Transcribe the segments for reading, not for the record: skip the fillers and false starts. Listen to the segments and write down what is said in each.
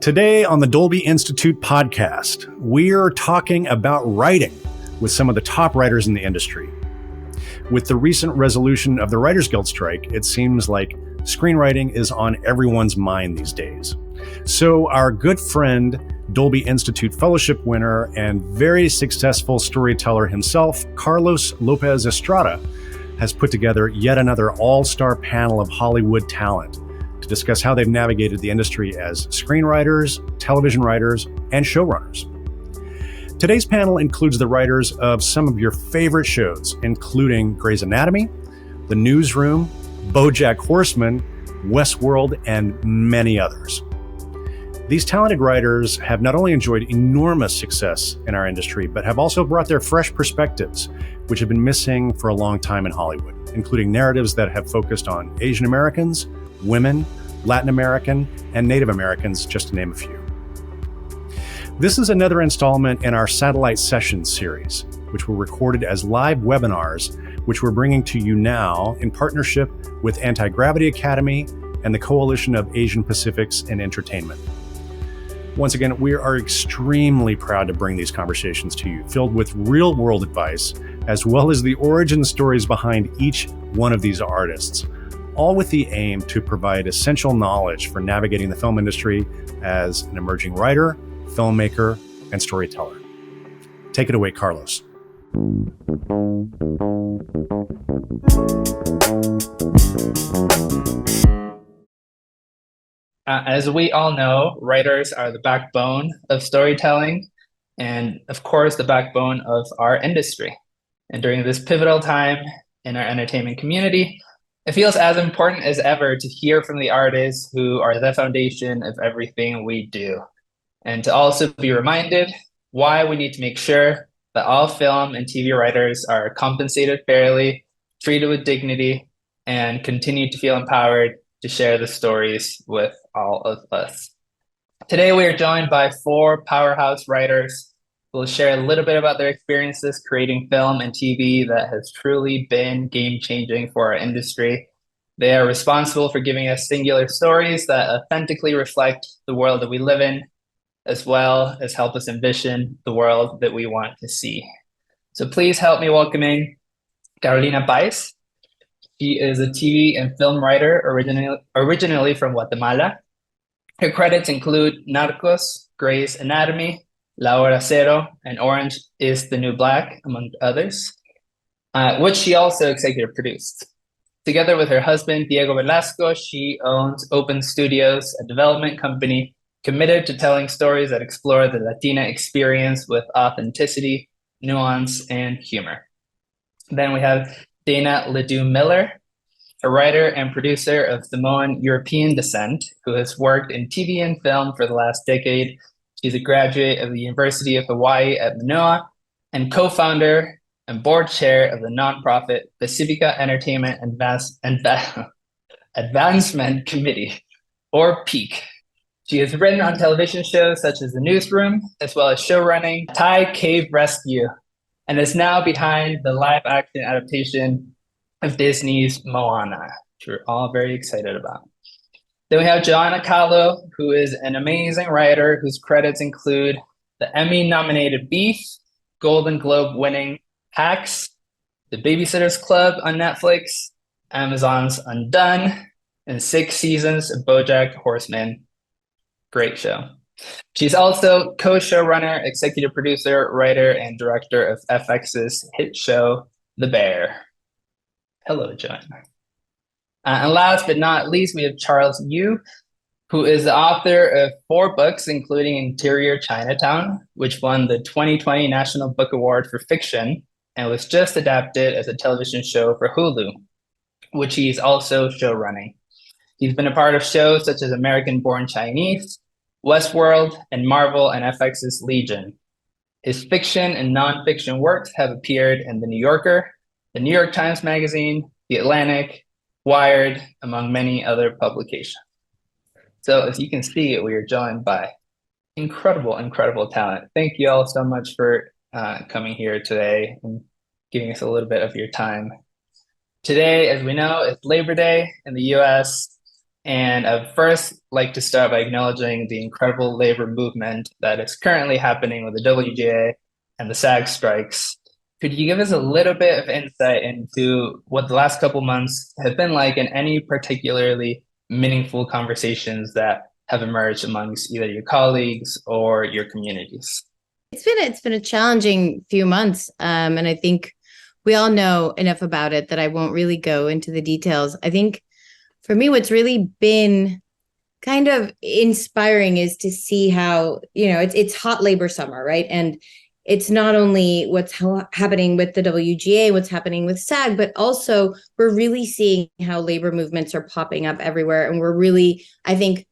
Today on the Dolby Institute podcast, we're talking about writing with some of the top writers in the industry. With the recent resolution of the Writers Guild strike, it seems like screenwriting is on everyone's mind these days. So our good friend, Dolby Institute Fellowship winner and very successful storyteller himself, Carlos López Estrada, has put together yet another all-star panel of Hollywood talent to discuss how they've navigated the industry as screenwriters, television writers, and showrunners. Today's panel includes the writers of some of your favorite shows, including Grey's Anatomy, The Newsroom, BoJack Horseman, Westworld, and many others. These talented writers have not only enjoyed enormous success in our industry, but have also brought their fresh perspectives, which have been missing for a long time in Hollywood, including narratives that have focused on Asian Americans, women, Latin American, and Native Americans, just to name a few. This is another installment in our Satellite Sessions series, which were recorded as live webinars, which we're bringing to you now in partnership with Anti-Gravity Academy and the Coalition of Asian Pacifics in Entertainment. Once again, we are extremely proud to bring these conversations to you, filled with real-world advice, as well as the origin stories behind each one of these artists, all with the aim to provide essential knowledge for navigating the film industry as an emerging writer, filmmaker, and storyteller. Take it away, Carlos. As we all know, writers are the backbone of storytelling and, of course, the backbone of our industry. And during this pivotal time in our entertainment community, it feels as important as ever to hear from the artists who are the foundation of everything we do, and to also be reminded why we need to make sure that all film and TV writers are compensated fairly, treated with dignity, and continue to feel empowered to share the stories with all of us. Today, we are joined by four powerhouse writers who will share a little bit about their experiences creating film and TV that has truly been game-changing for our industry. They are responsible for giving us singular stories that authentically reflect the world that we live in, as well as help us envision the world that we want to see. So please help me welcoming Carolina Pais. She is a TV and film writer originally from Guatemala. Her credits include Narcos, Grey's Anatomy, La Hora Cero, and Orange is the New Black, among others, which she also executive produced. Together with her husband, Diego Velasco, she owns Open Studios, a development company committed to telling stories that explore the Latina experience with authenticity, nuance, and humor. Then we have Dana Ledoux Miller, a writer and producer of Samoan European descent, who has worked in TV and film for the last decade. She's a graduate of the University of Hawaii at Manoa and co-founder and board chair of the nonprofit Pacifica Entertainment Advancement Committee, or PEAK. She has written on television shows such as The Newsroom, as well as showrunning Thai Cave Rescue, and is now behind the live-action adaptation of Disney's Moana, which we're all very excited about. Then we have Joanna Kahlo, who is an amazing writer whose credits include the Emmy-nominated Beef, Golden Globe-winning Hacks, The Babysitter's Club on Netflix, Amazon's Undone, and 6 seasons of BoJack Horseman. Great show. She's also co-showrunner, executive producer, writer, and director of FX's hit show, The Bear. Hello, Joanna. And last but not least, we have Charles Yu, who is the author of 4 books, including Interior Chinatown, which won the 2020 National Book Award for Fiction and was just adapted as a television show for Hulu, which he's also showrunning. He's been a part of shows such as American Born Chinese, Westworld, and Marvel and FX's Legion. His fiction and nonfiction works have appeared in The New Yorker, The New York Times Magazine, The Atlantic, Wired, among many other publications. So as you can see, we are joined by incredible, incredible talent. Thank you all so much for coming here today and giving us a little bit of your time. Today, as we know, is Labor Day in the US. And I'd first like to start by acknowledging the incredible labor movement that is currently happening with the WGA and the SAG strikes. Could you give us a little bit of insight into what the last couple months have been like and any particularly meaningful conversations that have emerged amongst either your colleagues or your communities? It's been a challenging few months, and I think we all know enough about it that I won't really go into the details. I think for me, what's really been kind of inspiring is to see how, it's hot labor summer, right? And it's not only what's happening with the WGA, what's happening with SAG, but also we're really seeing how labor movements are popping up everywhere. And we're really, I think,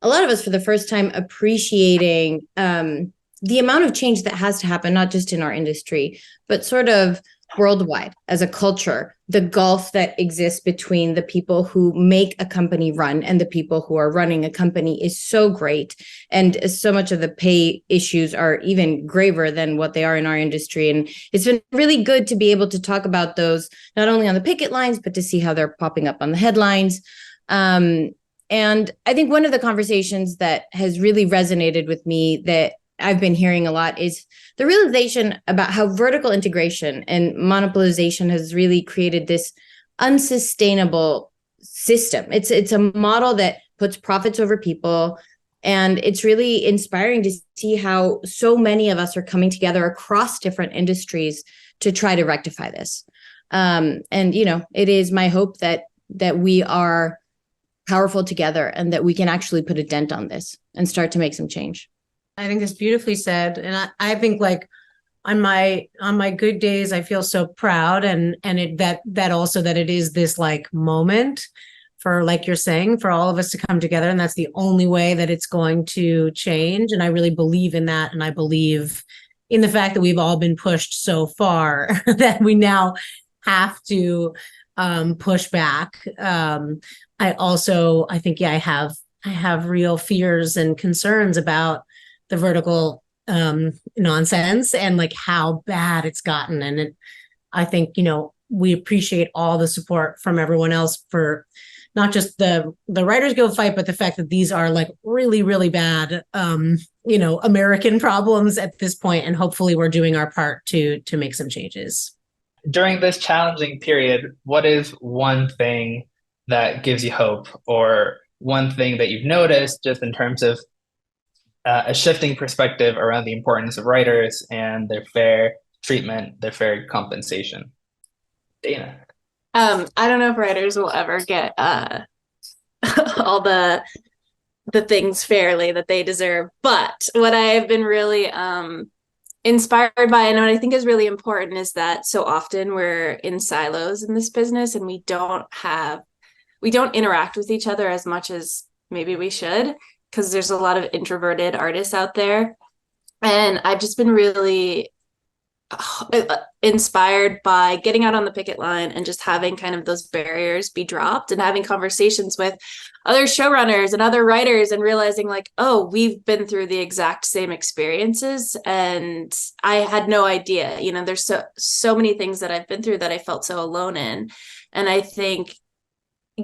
a lot of us for the first time appreciating the amount of change that has to happen, not just in our industry, but sort of worldwide as a culture, the gulf that exists between the people who make a company run and the people who are running a company is so great. And so much of the pay issues are even graver than what they are in our industry. And it's been really good to be able to talk about those, not only on the picket lines, but to see how they're popping up on the headlines. And I think one of the conversations that has really resonated with me that I've been hearing a lot is the realization about how vertical integration and monopolization has really created this unsustainable system. It's a model that puts profits over people. And it's really inspiring to see how so many of us are coming together across different industries to try to rectify this. And, it is my hope that we are powerful together and that we can actually put a dent on this and start to make some change. I think that's beautifully said. And I think like on my good days, I feel so proud and that also that it is this like moment for, like you're saying, for all of us to come together. And that's the only way that it's going to change. And I really believe in that. And I believe in the fact that we've all been pushed so far that we now have to push back. I think, I have real fears and concerns about the vertical nonsense and like how bad it's gotten. And I think, we appreciate all the support from everyone else for not just the Writers Guild fight, but the fact that these are like really, really bad, American problems at this point. And hopefully we're doing our part to make some changes. During this challenging period, what is one thing that gives you hope, or one thing that you've noticed just in terms of a shifting perspective around the importance of writers and their fair treatment, their fair compensation? Dana. I don't know if writers will ever get all the things fairly that they deserve, but what I have been really inspired by, and what I think is really important, is that so often we're in silos in this business and we don't interact with each other as much as maybe we should, because there's a lot of introverted artists out there. And I've just been really inspired by getting out on the picket line and just having kind of those barriers be dropped and having conversations with other showrunners and other writers and realizing like, oh, we've been through the exact same experiences and I had no idea. There's so many things that I've been through that I felt so alone in. And I think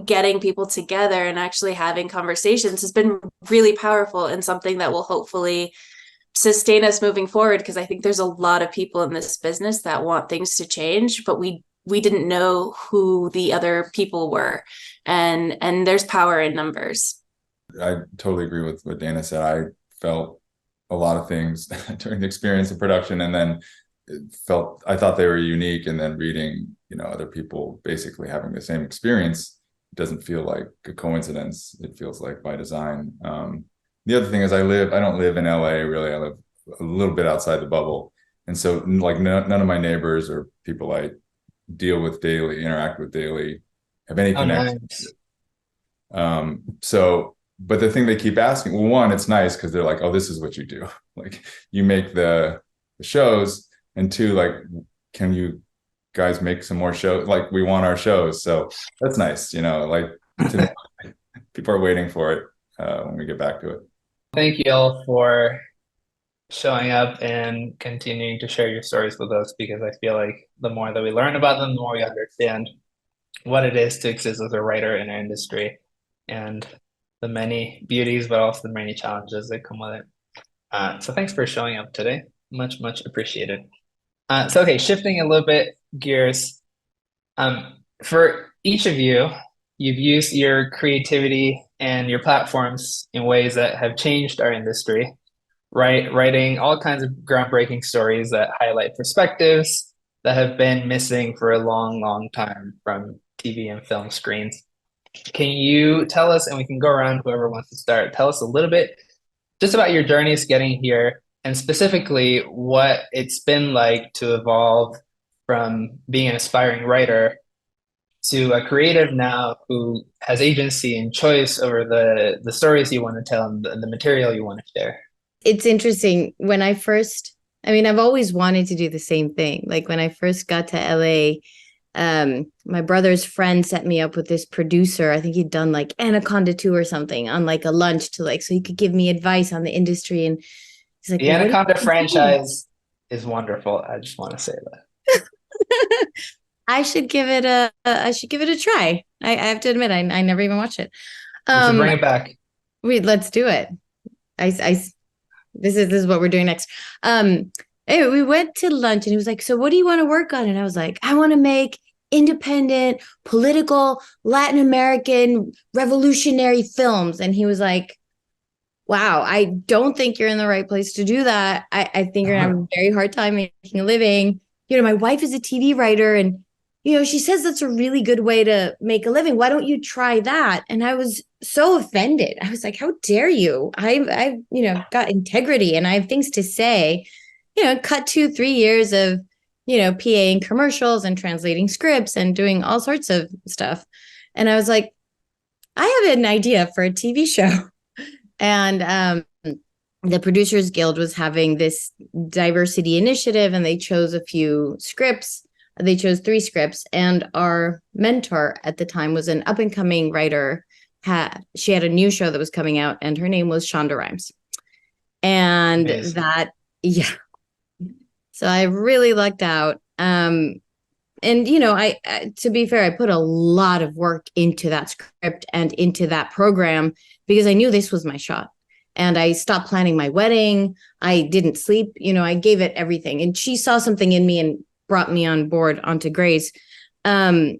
getting people together and actually having conversations has been really powerful and something that will hopefully sustain us moving forward, because I think there's a lot of people in this business that want things to change, but we didn't know who the other people were, and there's power in numbers. I totally agree with what Dana said. I felt a lot of things during the experience of production, and then I thought they were unique, and then reading other people basically having the same experience doesn't feel like a coincidence. It feels like by design. The other thing is I don't live in LA really. I live a little bit outside the bubble. And so like none of my neighbors or people I deal with daily, interact with daily, have any connection. Nice. But the thing they keep asking, well, one, it's nice because they're like, oh, this is what you do. Like you make the shows, and two, like, can you guys make some more shows? Like we want our shows. So that's nice. Like people are waiting for it when we get back to it. Thank you all for showing up and continuing to share your stories with us, because I feel like the more that we learn about them, the more we understand what it is to exist as a writer in our industry. and the many beauties, but also the many challenges that come with it. So thanks for showing up today. Much, much appreciated. Okay, shifting a little bit gears. For each of you, you've used your creativity and your platforms in ways that have changed our industry, right? Writing all kinds of groundbreaking stories that highlight perspectives that have been missing for a long, long time from TV and film screens. Can you tell us, and we can go around, whoever wants to start, tell us a little bit just about your journeys getting here, and specifically what it's been like to evolve from being an aspiring writer to a creative now who has agency and choice over the stories you want to tell and the material you want to share. It's interesting. I've always wanted to do the same thing. Like when I first got to LA, my brother's friend set me up with this producer. I think he'd done like Anaconda 2 or something on like a lunch to like, so he could give me advice on the industry. And he's like, the Anaconda franchise is wonderful. I just want to say that. I should give it a try. I have to admit, I never even watched it. We should bring it back. Let's do it. This is what we're doing next. Anyway, we went to lunch and he was like, so what do you want to work on? And I was like, I want to make independent, political, Latin American, revolutionary films. And he was like, wow, I don't think you're in the right place to do that. I think you're gonna have a very hard time making a living. My wife is a TV writer and, she says that's a really good way to make a living. Why don't you try that? And I was so offended. I was like, how dare you? I've got integrity and I have things to say. Cut 2-3 years of, PAing commercials and translating scripts and doing all sorts of stuff. And I was like, I have an idea for a TV show. And the Producers Guild was having this diversity initiative and they chose a few scripts. They chose 3 scripts. And our mentor at the time was an up and coming writer. She had a new show that was coming out and her name was Shonda Rhimes. And Amazing. So I really lucked out. And, I to be fair, I put a lot of work into that script and into that program because I knew this was my shot. And I stopped planning my wedding. I didn't sleep. I gave it everything. And she saw something in me and brought me on board onto Grace. But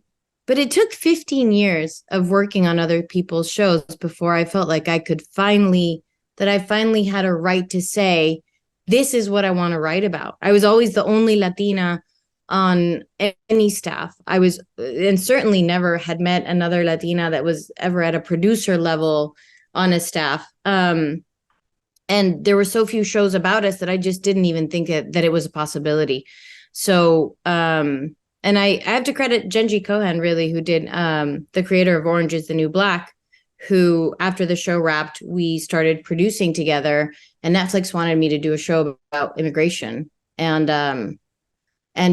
it took 15 years of working on other people's shows before I felt like I finally had a right to say, this is what I want to write about. I was always the only Latina on any staff. I was, and certainly never had met another Latina that was ever at a producer level on a staff. And there were so few shows about us that I just didn't even think that it was a possibility. So, and I have to credit Genji Cohen, really, who did the creator of Orange is the New Black, who after the show wrapped, we started producing together and Netflix wanted me to do a show about immigration. And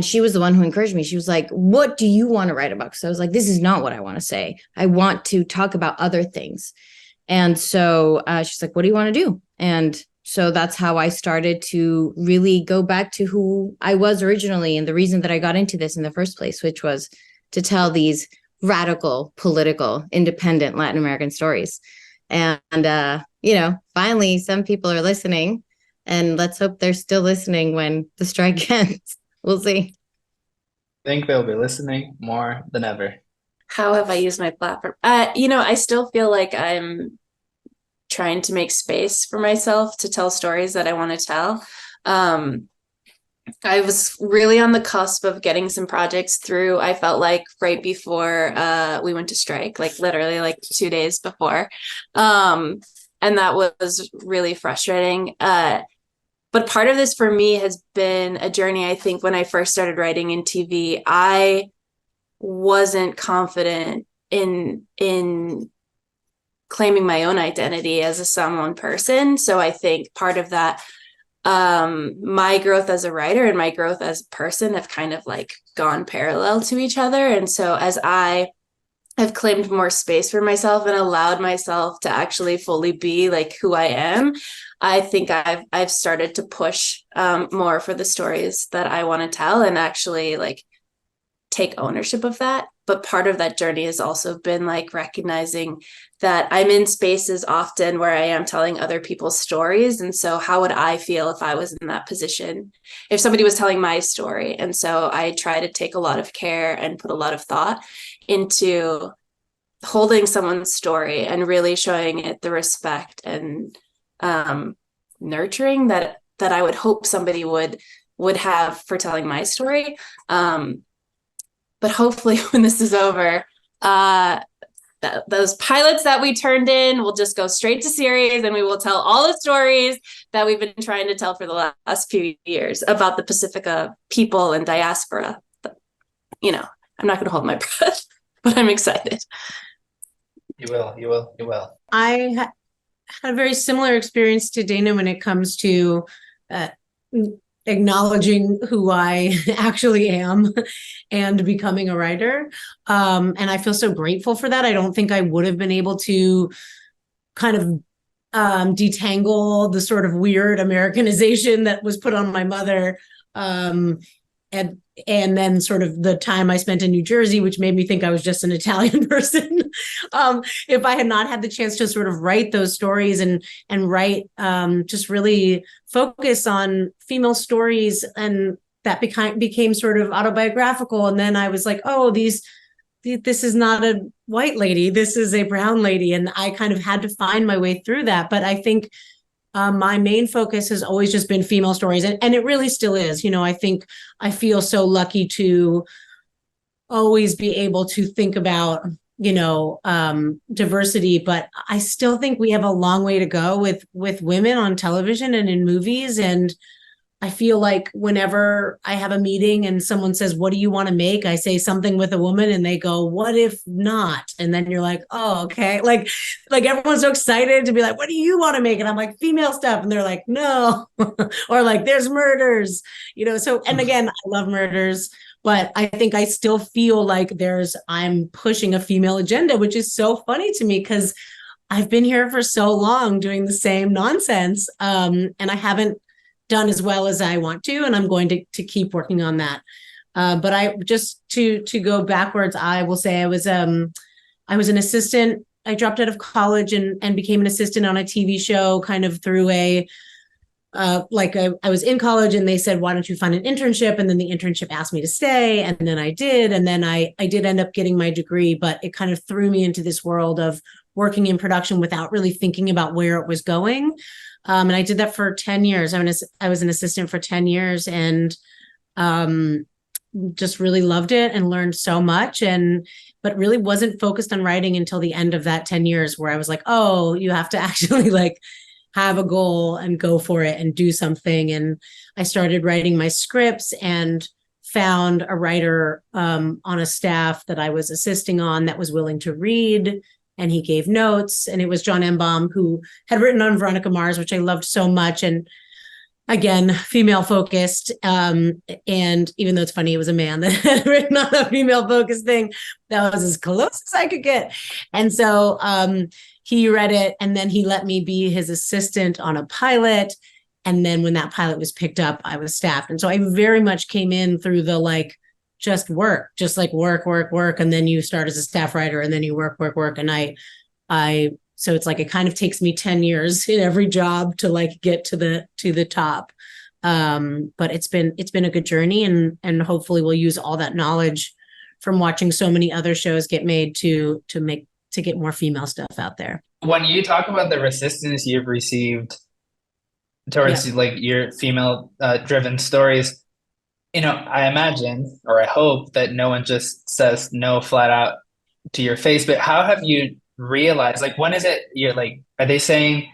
she was the one who encouraged me. She was like, what do you want to write about? So I was like, this is not what I want to say. I want to talk about other things. And so she's like, what do you want to do? And so that's how I started to really go back to who I was originally and the reason that I got into this in the first place, which was to tell these radical, political, independent Latin American stories. And, finally, some people are listening and let's hope they're still listening when the strike ends. We'll see. I think they'll be listening more than ever. How have I used my platform? I still feel like I'm trying to make space for myself to tell stories that I want to tell. I was really on the cusp of getting some projects through. I felt like right before we went to strike, like literally like 2 days before. And that was really frustrating. But part of this for me has been a journey. I think when I first started writing in TV, I wasn't confident in claiming my own identity as a someone person. So I think part of that, my growth as a writer and my growth as a person have kind of like gone parallel to each other. And so as I have claimed more space for myself and allowed myself to actually fully be like who I am, I think I've started to push more for the stories that I want to tell and actually like take ownership of that. But part of that journey has also been like recognizing that I'm in spaces often where I am telling other people's stories. And so how would I feel if I was in that position, if somebody was telling my story? And so I try to take a lot of care and put a lot of thought into holding someone's story and really showing it the respect and nurturing that I would hope somebody would have for telling my story. But hopefully when this is over, those pilots that we turned in will just go straight to series, and we will tell all the stories that we've been trying to tell for the last few years about the Pacifica people and diaspora. But, I'm not going to hold my breath, but I'm excited. You will. I had a very similar experience to Dana when it comes to acknowledging who I actually am and becoming a writer. And I feel so grateful for that. I don't think I would have been able to kind of detangle the sort of weird Americanization that was put on my mother. And then sort of the time I spent in New Jersey, which made me think I was just an Italian person. If I had not had the chance to sort of write those stories and write, just really focus on female stories, and that became sort of autobiographical. And then I was like, oh, this is not a white lady, this is a brown lady. And I kind of had to find my way through that. But I think my main focus has always just been female stories, and it really still is. I think I feel so lucky to always be able to think about, diversity, but I still think we have a long way to go with women on television and in movies. And I feel like whenever I have a meeting and someone says, what do you want to make? I say something with a woman and they go, what if not? And then you're like, oh, okay. Like everyone's so excited to be like, what do you want to make? And I'm like, female stuff. And they're like, no, or like, there's murders, so, and again, I love murders, but I think I still feel like I'm pushing a female agenda, which is so funny to me because I've been here for so long doing the same nonsense. And I haven't done as well as I want to, and I'm going to keep working on that. But I just to go backwards, I will say I was an assistant. I dropped out of college and became an assistant on a TV show, kind of through I was in college and they said, why don't you find an internship? And then the internship asked me to stay, and then I did, and then I did end up getting my degree, but it kind of threw me into this world of working in production without really thinking about where it was going. And I did that for 10 years. I was an assistant for 10 years and just really loved it and learned so much, but really wasn't focused on writing until the end of that 10 years where I was like, oh, you have to actually have a goal and go for it and do something. And I started writing my scripts and found a writer on a staff that I was assisting on that was willing to read. And he gave notes, and it was John Embaum, who had written on Veronica Mars, which I loved so much. And again, female focused. And even though it's funny, it was a man that had written on a female focused thing, that was as close as I could get. And so he read it, and then he let me be his assistant on a pilot. And then when that pilot was picked up, I was staffed. And so I very much came in through the just work, work. And then you start as a staff writer, and then you work. And so it's it kind of takes me 10 years in every job to get to the top. But it's been a good journey, and hopefully we'll use all that knowledge from watching so many other shows get made to get more female stuff out there. When you talk about the resistance you've received towards your female driven stories, I imagine, or I hope, that no one just says no flat out to your face, but how have you realized, when is it are they saying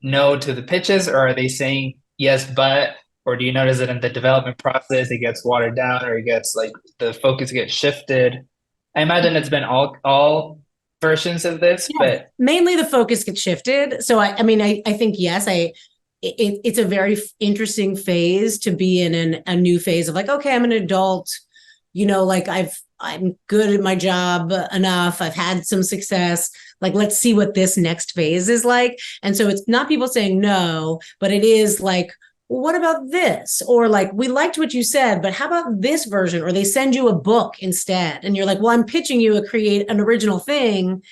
no to the pitches, or are they saying yes, but, or do you notice that in the development process, it gets watered down, or it gets the focus gets shifted? I imagine it's been all versions of this, but mainly the focus gets shifted. So I think, yes, it's a very interesting phase to be in a new phase of okay, I'm an adult, I'm good at my job enough. I've had some success. Let's see what this next phase is like. And so it's not people saying no, but it is well, what about this? Or like, we liked what you said, but how about this version? Or they send you a book instead. And you're like, well, I'm pitching you an original thing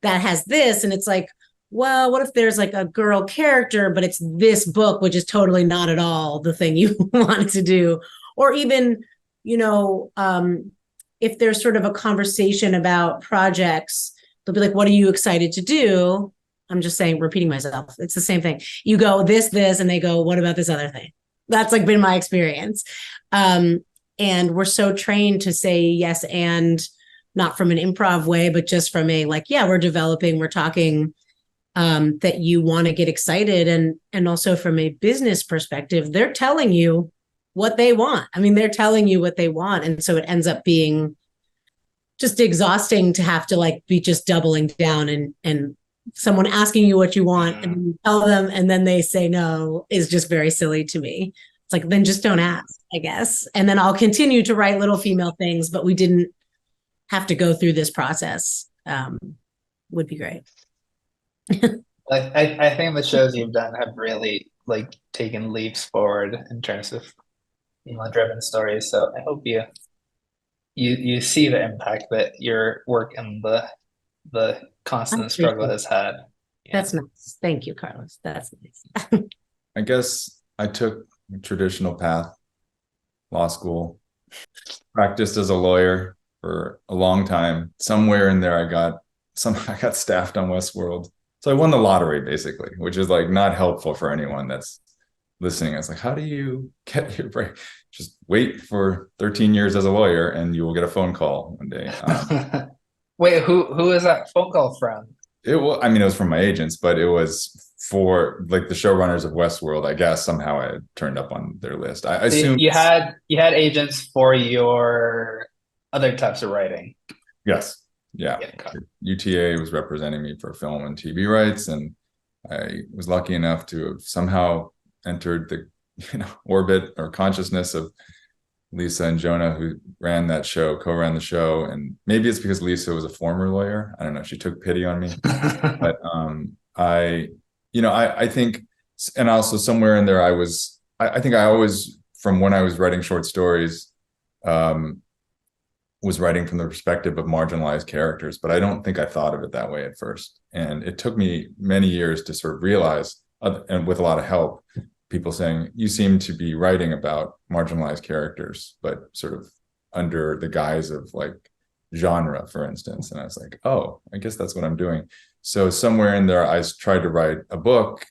that has this. And it's like, well, what if there's like a girl character, but it's this book, which is totally not at all the thing you wanted to do. Or even, if there's sort of a conversation about projects, they'll be like, what are you excited to do? I'm just saying, repeating myself. It's the same thing. You go this, and they go, what about this other thing? That's like been my experience. And we're so trained to say yes, and not from an improv way, but just from a like, yeah, we're developing, we're talking, that you want to get excited. And also from a business perspective, they're telling you what they want. I mean, they're telling you what they want. And so it ends up being just exhausting to have to like be just doubling down and someone asking you what you want and you tell them and then they say no is just very silly to me. It's like, then just don't ask, I guess. And then I'll continue to write little female things, but we didn't have to go through this process. Would be great. I think the shows you've done have really like taken leaps forward in terms of female-driven stories. So I hope you see the impact that your work and the constant struggle has had. That's nice. Thank you, Carlos. That's nice. I guess I took a traditional path, law school, practiced as a lawyer for a long time. Somewhere in there, I got staffed on Westworld. So I won the lottery, basically, which is like not helpful for anyone that's listening. It's like, how do you get your break? Just wait for 13 years as a lawyer and you will get a phone call one day. Wait, who is that phone call from? It was from my agents, but it was for like the showrunners of Westworld. I guess somehow I had turned up on their list. I assume you had agents for your other types of writing. Yes. Yeah. UTA was representing me for film and TV rights, and I was lucky enough to have somehow entered the orbit or consciousness of Lisa and Jonah, who co-ran the show. And maybe it's because Lisa was a former lawyer. I don't know. She took pity on me. But I think, and also somewhere in there, I think I always, from when I was writing short stories, was writing from the perspective of marginalized characters, but I don't think I thought of it that way at first. And it took me many years to sort of realize, and with a lot of help, people saying, you seem to be writing about marginalized characters, but sort of under the guise of like genre, for instance. And I was like, oh, I guess that's what I'm doing. So somewhere in there, I tried to write a book,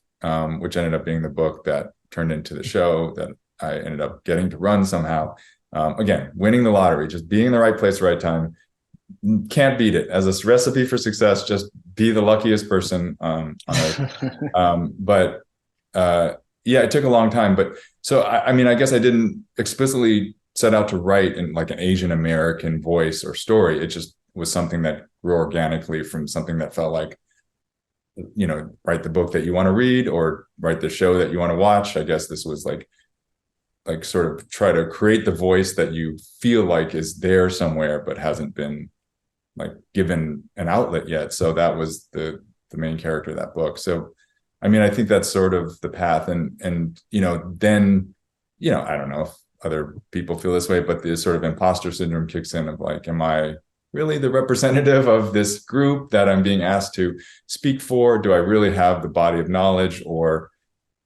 which ended up being the book that turned into the show that I ended up getting to run somehow. Again, winning the lottery, just being in the right place, right time. Can't beat it as a recipe for success. Just be the luckiest person on earth. Yeah, it took a long time. But so, I guess I didn't explicitly set out to write in like an Asian American voice or story. It just was something that grew organically from something that felt like, write the book that you want to read or write the show that you want to watch. I guess this was like sort of try to create the voice that you feel like is there somewhere, but hasn't been like given an outlet yet. So that was the main character of that book. So, I think that's sort of the path. And then, I don't know if other people feel this way, but the sort of imposter syndrome kicks in of like, am I really the representative of this group that I'm being asked to speak for? Do I really have the body of knowledge or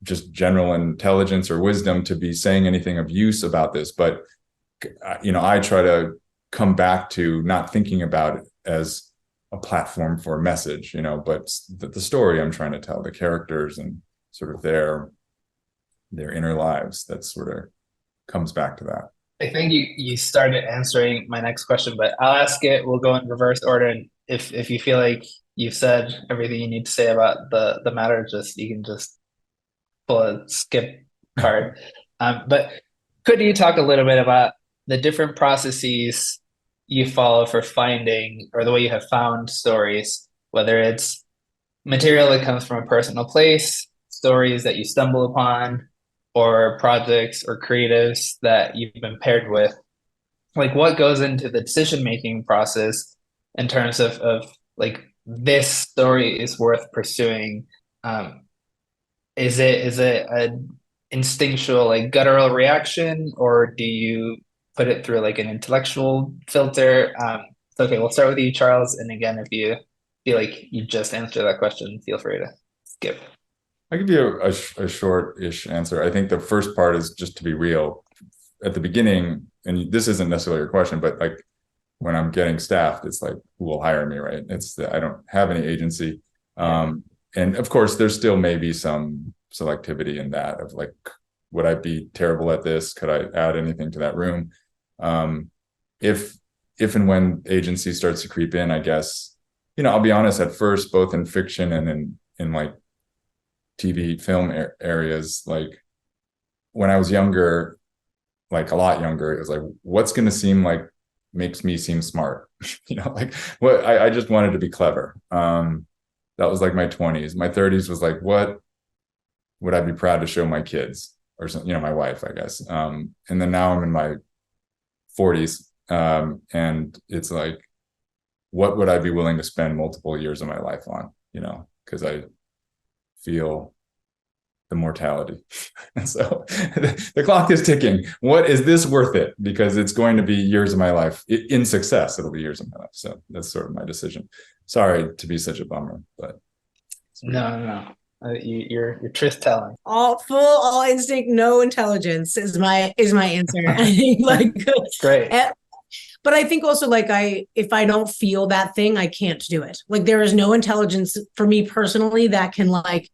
just general intelligence or wisdom to be saying anything of use about this? But, I try to come back to not thinking about it as a platform for a message, but the story I'm trying to tell, the characters and sort of their inner lives, that sort of comes back to that. I think you started answering my next question, but I'll ask it. We'll go in reverse order. And if you feel like you've said everything you need to say about the matter, you can just pull a skip card. But could you talk a little bit about the different processes you follow for finding, or the way you have found stories, whether it's material that comes from a personal place, stories that you stumble upon, or projects or creatives that you've been paired with? Like, what goes into the decision-making process in terms of like, this story is worth pursuing? Is it instinctual, like guttural reaction, or do you put it through like an intellectual filter? So, okay, we'll start with you, Charles. And again, if you feel like you just answered that question, feel free to skip. I'll give you a short-ish answer. I think the first part is just to be real. At the beginning, and this isn't necessarily your question, but like when I'm getting staffed, it's like, who will hire me, right? I don't have any agency. And of course, there's still maybe some selectivity in that of like, would I be terrible at this? Could I add anything to that room? If and when agency starts to creep in, I guess, I'll be honest, at first, both in fiction and in like TV film areas, like when I was younger, like a lot younger, it was like, what's going to seem like makes me seem smart? Like what I just wanted to be clever. That was like my 20s. My 30s was like, what would I be proud to show my kids or something, my wife, I guess. And then now I'm in my 40s. And it's like, what would I be willing to spend multiple years of my life on, because I feel the mortality. And so the clock is ticking. What is this worth it? Because it's going to be years of my life. In success, it'll be years of my life. So that's sort of my decision. Sorry to be such a bummer, but no. You're truth telling. All instinct, no intelligence is my answer. Like great. But I think also like if I don't feel that thing, I can't do it. Like there is no intelligence for me personally that can like,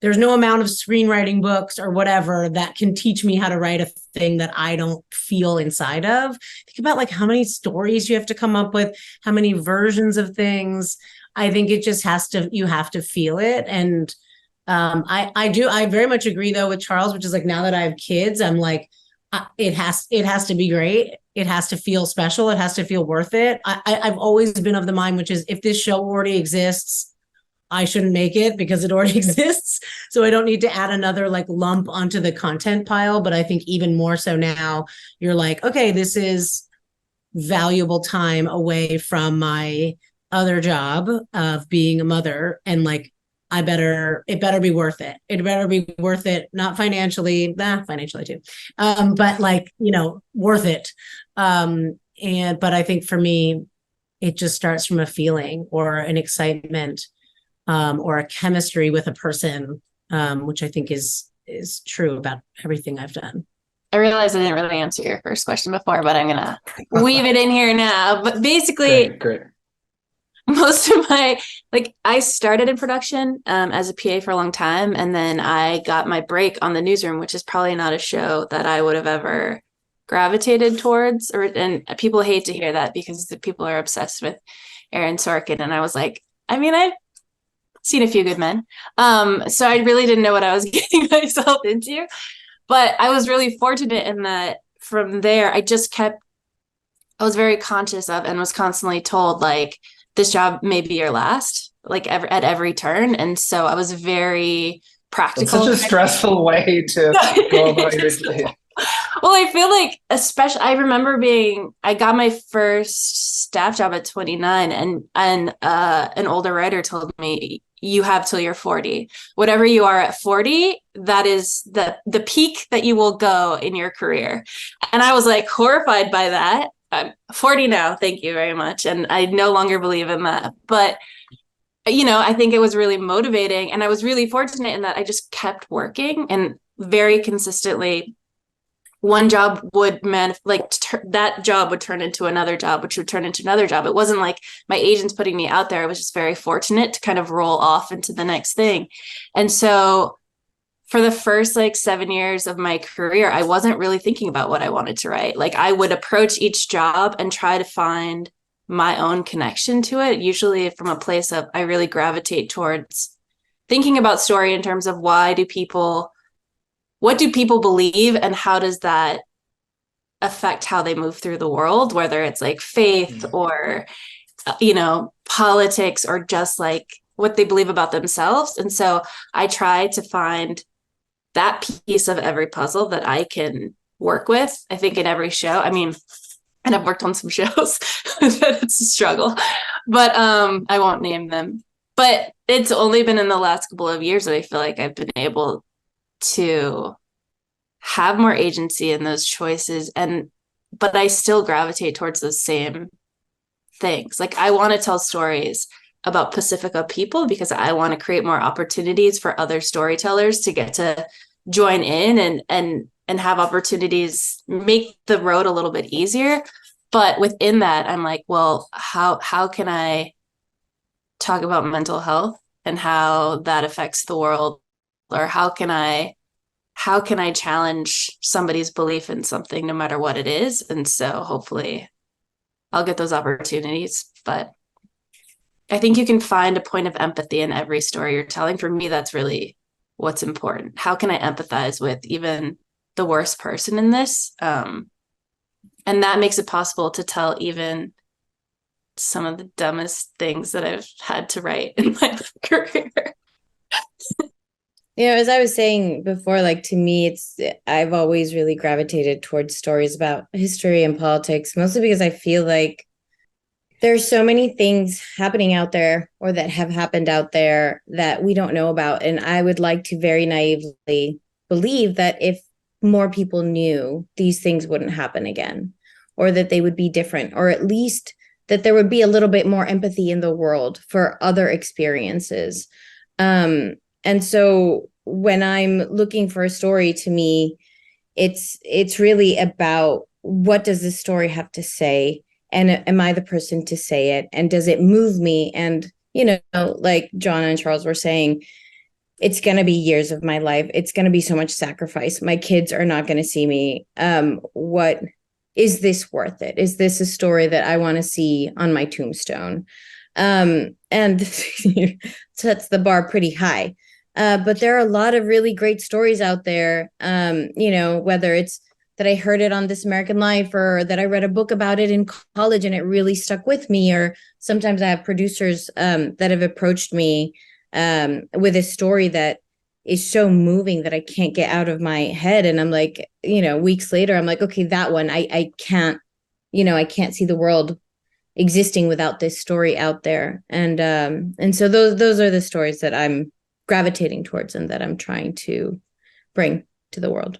there's no amount of screenwriting books or whatever that can teach me how to write a thing that I don't feel inside of. Think about like how many stories you have to come up with, how many versions of things. I think it just you have to feel it. And I very much agree though with Charles, which is like, now that I have kids, I'm like, it has to be great. It has to feel special. It has to feel worth it. I've always been of the mind, which is if this show already exists, I shouldn't make it because it already exists. So I don't need to add another like lump onto the content pile. But I think even more so now, you're like, okay, this is valuable time away from my other job of being a mother. And like, it better be worth it. It better be worth it, not financially, financially too. But like, worth it. But I think for me, it just starts from a feeling or an excitement, or a chemistry with a person, which I think is true about everything I've done. I realize I didn't really answer your first question before, but I'm going to weave it in here now. But basically, great. Most of I started in production as a PA for a long time. And then I got my break on the newsroom, which is probably not a show that I would have ever gravitated towards. And people hate to hear that because the people are obsessed with Aaron Sorkin. And I was like, I've seen a few good men. So I really didn't know what I was getting myself into. But I was really fortunate in that from there, I was very conscious of and was constantly told, like, this job may be your last, like at every turn. And so I was very practical. It's such a stressful way to go about your day. Well, I feel like I remember I got my first staff job at 29 and an older writer told me, you have till you're 40. Whatever you are at 40, that is the peak that you will go in your career. And I was like horrified by that. I'm 40 now. Thank you very much. And I no longer believe in that. But, I think it was really motivating. And I was really fortunate in that I just kept working and very consistently. One job would that job would turn into another job, which would turn into another job. It wasn't like my agents putting me out there. I was just very fortunate to kind of roll off into the next thing. And so for the first 7 years of my career, I wasn't really thinking about what I wanted to write. Like I would approach each job and try to find my own connection to it, usually from a place of I really gravitate towards thinking about story in terms of what do people believe and how does that affect how they move through the world, whether it's like faith or, politics or just like what they believe about themselves. And so I try to find that piece of every puzzle that I can work with, I think in every show. And I've worked on some shows that it's a struggle, but I won't name them. But it's only been in the last couple of years that I feel like I've been able to have more agency in those choices, but I still gravitate towards those same things. Like, I want to tell stories about Pacifica people because I want to create more opportunities for other storytellers to get to join in and have opportunities, make the road a little bit easier. But within that, I'm like, well, how can I talk about mental health and how that affects the world? Or how can I challenge somebody's belief in something, no matter what it is? And so hopefully I'll get those opportunities. But I think you can find a point of empathy in every story you're telling. For me, that's really what's important. How can I empathize with even the worst person in this? And that makes it possible to tell even some of the dumbest things that I've had to write in my career. As I was saying before, like, to me, I've always really gravitated towards stories about history and politics, mostly because I feel like there's so many things happening out there, or that have happened out there, that we don't know about. And I would like to very naively believe that if more people knew, these things wouldn't happen again, or that they would be different, or at least that there would be a little bit more empathy in the world for other experiences. And so when I'm looking for a story, to me, it's really about, what does this story have to say? And am I the person to say it? And does it move me? And, like John and Charles were saying, it's going to be years of my life. It's going to be so much sacrifice. My kids are not going to see me. What is this worth it? Is this a story that I want to see on my tombstone? And sets the bar pretty high. But there are a lot of really great stories out there, whether it's that I heard it on This American Life, or that I read a book about it in college and it really stuck with me. Or sometimes I have producers that have approached me with a story that is so moving that I can't get out of my head. And I'm like, weeks later, I'm like, okay, that one, I can't see the world existing without this story out there. And so those are the stories that I'm gravitating towards and that I'm trying to bring to the world.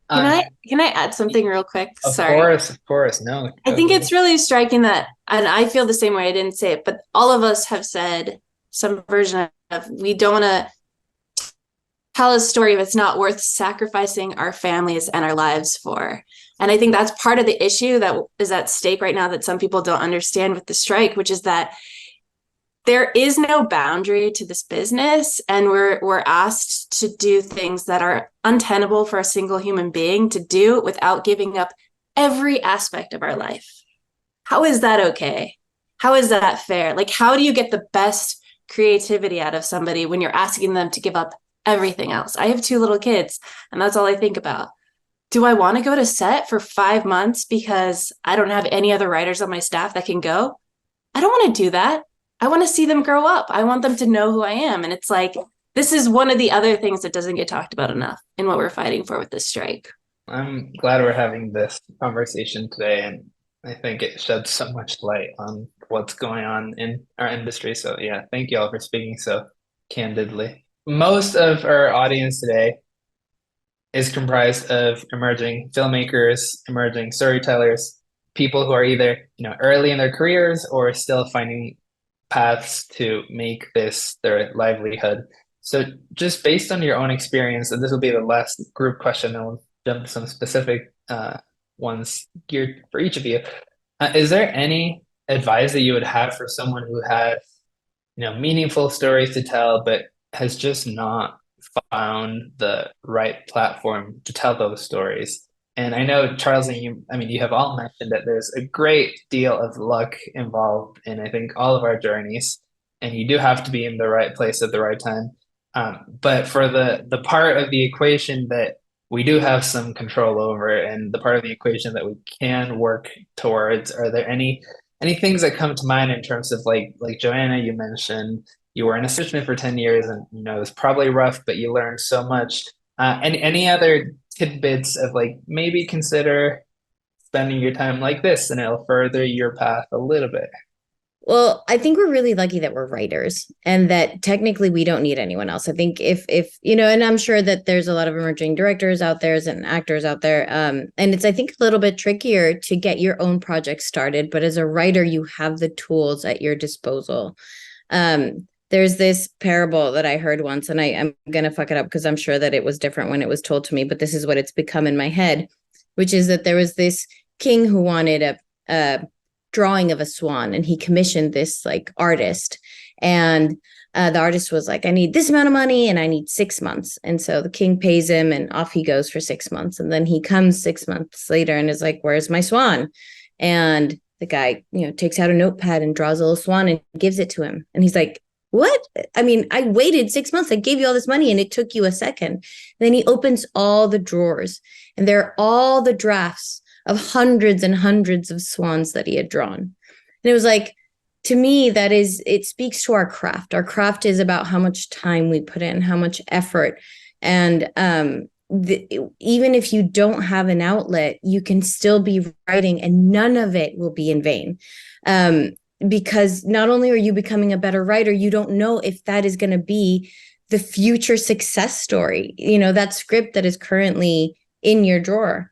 Can I add something real quick? Sorry. Of course. No. I think it's really striking that, and I feel the same way. I didn't say it, but all of us have said some version of, we don't want to tell a story if it's not worth sacrificing our families and our lives for. And I think that's part of the issue that is at stake right now, that some people don't understand with the strike, which is that there is no boundary to this business, and we're asked to do things that are untenable for a single human being to do without giving up every aspect of our life. How is that okay? How is that fair? Like, how do you get the best creativity out of somebody when you're asking them to give up everything else? I have 2 little kids, and that's all I think about. Do I want to go to set for 5 months because I don't have any other writers on my staff that can go? I don't want to do that. I want to see them grow up. I want them to know who I am. And it's like, this is one of the other things that doesn't get talked about enough in what we're fighting for with this strike. I'm glad we're having this conversation today, and I think it sheds so much light on what's going on in our industry. So yeah, thank you all for speaking so candidly. Most of our audience today is comprised of emerging filmmakers, emerging storytellers, people who are either, early in their careers or still finding paths to make this their livelihood. So just based on your own experience, and this will be the last group question, and we'll jump to some specific ones geared for each of you. Is there any advice that you would have for someone who has, meaningful stories to tell, but has just not found the right platform to tell those stories? And I know, Charles, and you have all mentioned that there's a great deal of luck involved in, I think, all of our journeys, and you do have to be in the right place at the right time. But for the part of the equation that we do have some control over, and the part of the equation that we can work towards, are there any things that come to mind in terms of, like Joanna, you mentioned you were an assistant for 10 years, and it was probably rough, but you learned so much. Any other tidbits of, like, maybe consider spending your time like this and it'll further your path a little bit? Well, I think we're really lucky that we're writers and that technically we don't need anyone else. I think if you know, and I'm sure that there's a lot of emerging directors out there and actors out there. And it's, I think, a little bit trickier to get your own project started. But as a writer, you have the tools at your disposal. There's this parable that I heard once, and I'm gonna fuck it up because I'm sure that it was different when it was told to me, but this is what it's become in my head, which is that there was this king who wanted a drawing of a swan, and he commissioned this like artist, and the artist was like, I need this amount of money and I need 6 months. And so the king pays him and off he goes for 6 months, and then he comes 6 months later and is like, where's my swan? And the guy, takes out a notepad and draws a little swan and gives it to him, and he's like, what? I mean, I waited 6 months. I gave you all this money and it took you a second. And then he opens all the drawers, and there are all the drafts of hundreds and hundreds of swans that he had drawn. And it was like, to me, it speaks to our craft. Our craft is about how much time we put in, how much effort. And even if you don't have an outlet, you can still be writing and none of it will be in vain. Because not only are you becoming a better writer, you don't know if that is going to be the future success story, that script that is currently in your drawer.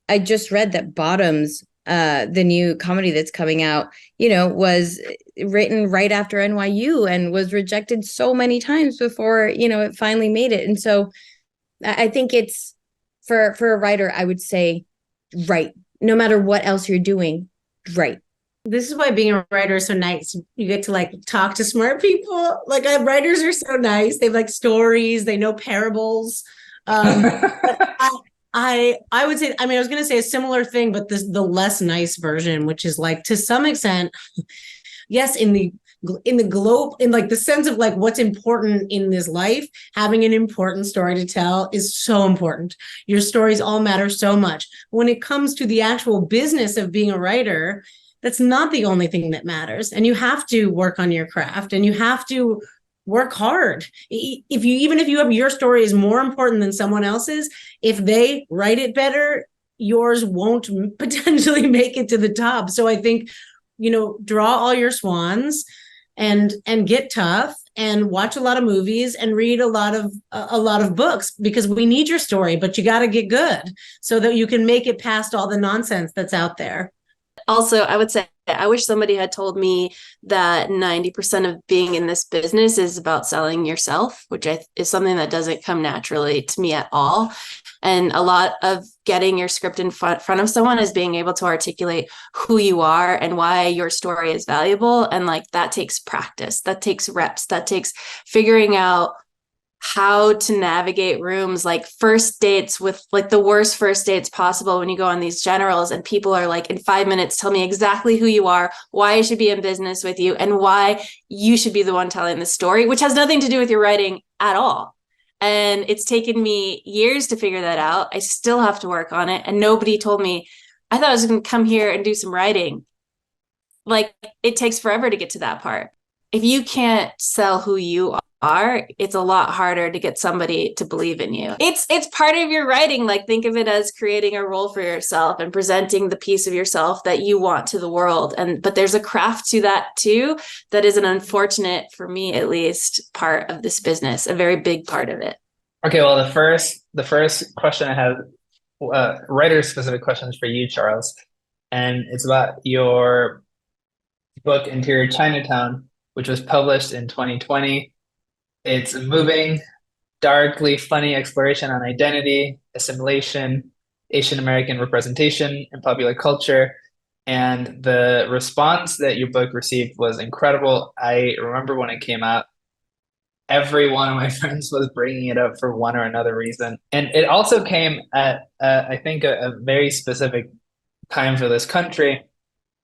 I just read that Bottoms, the new comedy that's coming out, was written right after NYU and was rejected so many times before, it finally made it. And so I think it's for a writer, I would say, write, no matter what else you're doing, write. This is why being a writer is so nice. You get to like talk to smart people. Like writers are so nice. They have like stories. They know parables. I would say, I was going to say a similar thing, but the less nice version, which is like, to some extent, yes, in the globe, in like the sense of like what's important in this life, having an important story to tell is so important. Your stories all matter so much. When it comes to the actual business of being a writer, that's not the only thing that matters. And you have to work on your craft, and you have to work hard. Even if you have, your story is more important than someone else's, if they write it better, yours won't potentially make it to the top. So I think, draw all your swans and get tough and watch a lot of movies and read a lot of books, because we need your story, but you got to get good so that you can make it past all the nonsense that's out there. Also, I would say, I wish somebody had told me that 90% of being in this business is about selling yourself, which is something that doesn't come naturally to me at all. And a lot of getting your script in front of someone is being able to articulate who you are and why your story is valuable. And like, that takes practice, that takes reps, that takes figuring out how to navigate rooms, like first dates with like the worst first dates possible, when you go on these generals and people are like, in 5 minutes, tell me exactly who you are, why I should be in business with you, and why you should be the one telling the story, which has nothing to do with your writing at all. And it's taken me years to figure that out. I still have to work on it. And nobody told me, I thought I was going to come here and do some writing. Like, it takes forever to get to that part. If you can't sell who you are, it's a lot harder to get somebody to believe in you. It's part of your writing. Like, think of it as creating a role for yourself and presenting the piece of yourself that you want to the world. But there's a craft to that too, that is an unfortunate, for me at least, part of this business, a very big part of it. Okay, well, the first question I have, writer specific questions for you, Charles, and it's about your book Interior Chinatown, which was published in 2020. It's a moving, darkly funny exploration on identity, assimilation, Asian American representation in popular culture. And the response that your book received was incredible. I remember when it came out, every one of my friends was bringing it up for one or another reason. And it also came at, I think, a very specific time for this country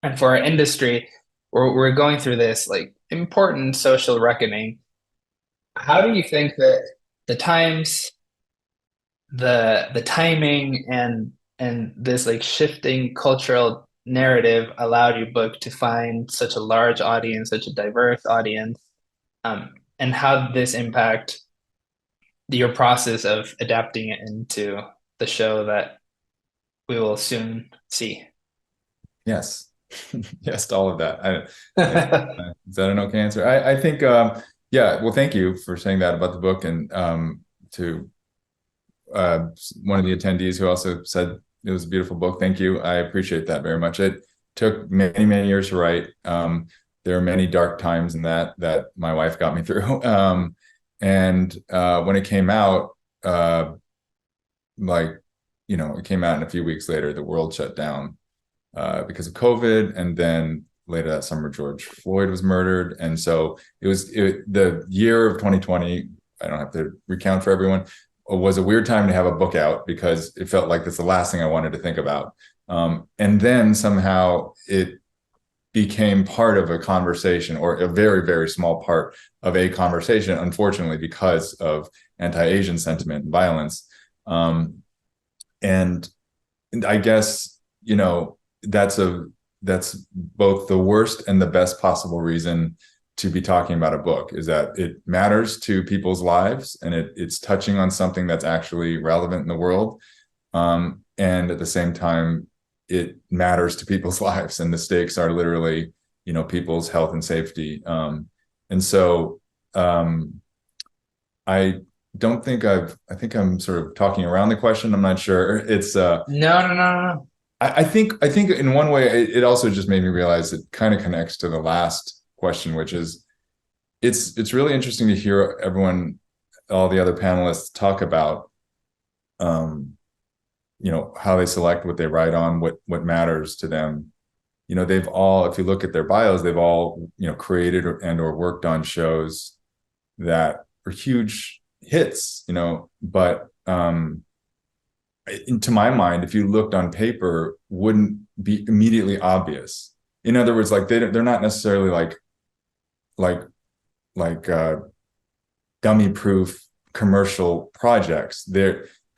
and for our industry, where we're going through this like important social reckoning. How do you think that the times, the timing, and this like shifting cultural narrative allowed your book to find such a large audience, such a diverse audience, and how did this impact your process of adapting it into the show that we will soon see? Yes. Yes, to all of that. Is that an okay answer? I think, yeah, well, thank you for saying that about the book. And to one of the attendees who also said it was a beautiful book. Thank you. I appreciate that very much. It took many, many years to write. There are many dark times in that my wife got me through. And when it came out, it came out and a few weeks later, the world shut down because of COVID. And then later that summer, George Floyd was murdered. And so the year of 2020, I don't have to recount for everyone, was a weird time to have a book out because it felt like that's the last thing I wanted to think about. And then somehow it became part of a conversation, or a very, very small part of a conversation, unfortunately, because of anti-Asian sentiment and violence. And I guess, that's both the worst and the best possible reason to be talking about a book, is that it matters to people's lives and it's touching on something that's actually relevant in the world. And at the same time, it matters to people's lives, and the stakes are literally, people's health and safety. And so I don't think I think I'm sort of talking around the question. I'm not sure. It's No. I think in one way it also just made me realize it kind of connects to the last question, which is it's really interesting to hear all the other panelists talk about how they select what they write on, what matters to them. They've all, if you look at their bios, they've all created or worked on shows that are huge hits, but to my mind, if you looked on paper, wouldn't be immediately obvious. In other words, like they're not necessarily like dummy-proof commercial projects.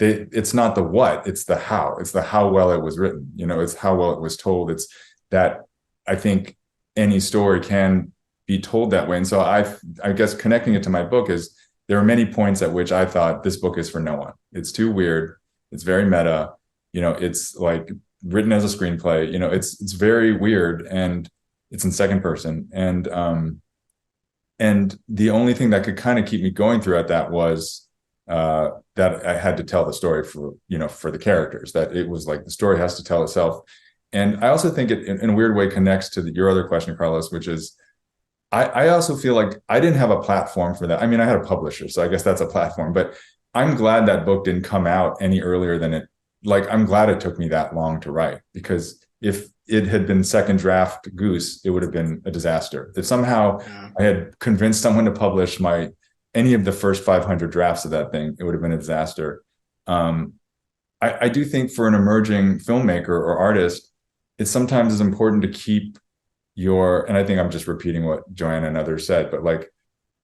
It's not the what, it's the how. It's the how well it was written. It's how well it was told. It's that I think any story can be told that way. And so I guess connecting it to my book is there are many points at which I thought this book is for no one. It's too weird. It's very meta. It's like written as a screenplay. It's very weird, and it's in second person. And the only thing that could kind of keep me going throughout that was that I had to tell the story for the characters, that it was like the story has to tell itself. And I also think it in a weird way connects to your other question, Carlos, which is I also feel like I didn't have a platform for that. I mean, I had a publisher, so I guess that's a platform, but I'm glad that book didn't come out any earlier than I'm glad it took me that long to write, because if it had been second draft Goose, it would have been a disaster. If somehow I had convinced someone to publish any of the first 500 drafts of that thing, it would have been a disaster. I do think for an emerging filmmaker or artist, it sometimes is important to keep and I think I'm just repeating what Joanna and others said, but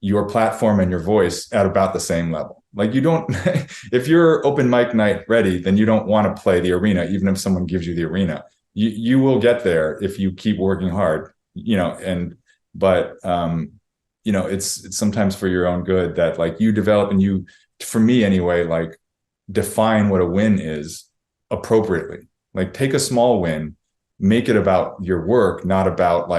your platform and your voice at about the same level. You don't, if you're open mic night ready, then you don't want to play the arena, even if someone gives you the arena. You will get there if you keep working hard, but it's sometimes for your own good that you develop and for me anyway, define what a win is appropriately. Take a small win, make it about your work, not about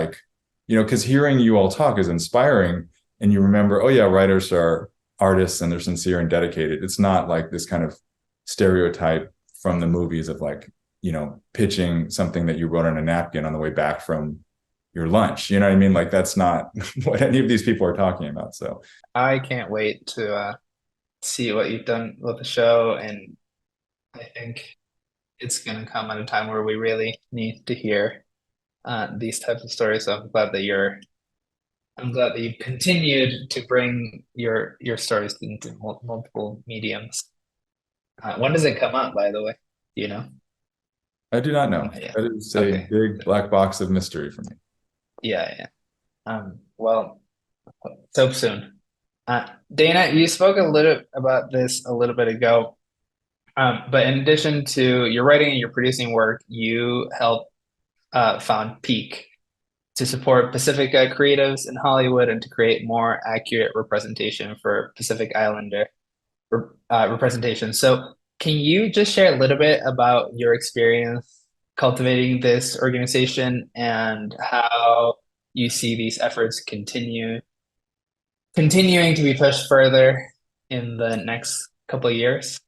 because hearing you all talk is inspiring, and you remember, oh yeah, writers are artists and they're sincere and dedicated. It's not like this kind of stereotype from the movies of pitching something that you wrote on a napkin on the way back from your lunch. You know what I mean? That's not what any of these people are talking about. So I can't wait to see what you've done with the show, and I think it's going to come at a time where we really need to hear these types of stories. So I'm glad that you've continued to bring your stories into multiple mediums. When does it come out, by the way? Do you know? I do not know. Yeah. That is a big black box of mystery for me. Yeah. Well, so soon. Dana, you spoke a little about this a little bit ago. But in addition to your writing and your producing work, you helped found Peak to support Pacific creatives in Hollywood and to create more accurate representation for Pacific Islander representation. So can you just share a little bit about your experience cultivating this organization and how you see these efforts continuing to be pushed further in the next couple of years?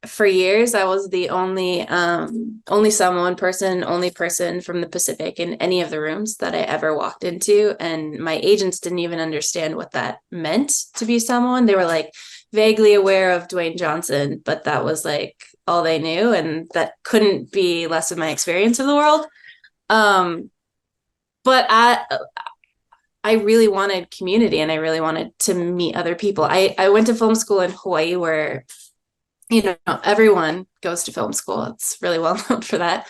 For years, I was the only person from the Pacific in any of the rooms that I ever walked into. And my agents didn't even understand what that meant to be someone. They were like vaguely aware of Dwayne Johnson, but that was like all they knew. And that couldn't be less of my experience of the world. But I really wanted community, and I really wanted to meet other people. I went to film school in Hawaii, where everyone goes to film school. It's really well known for that.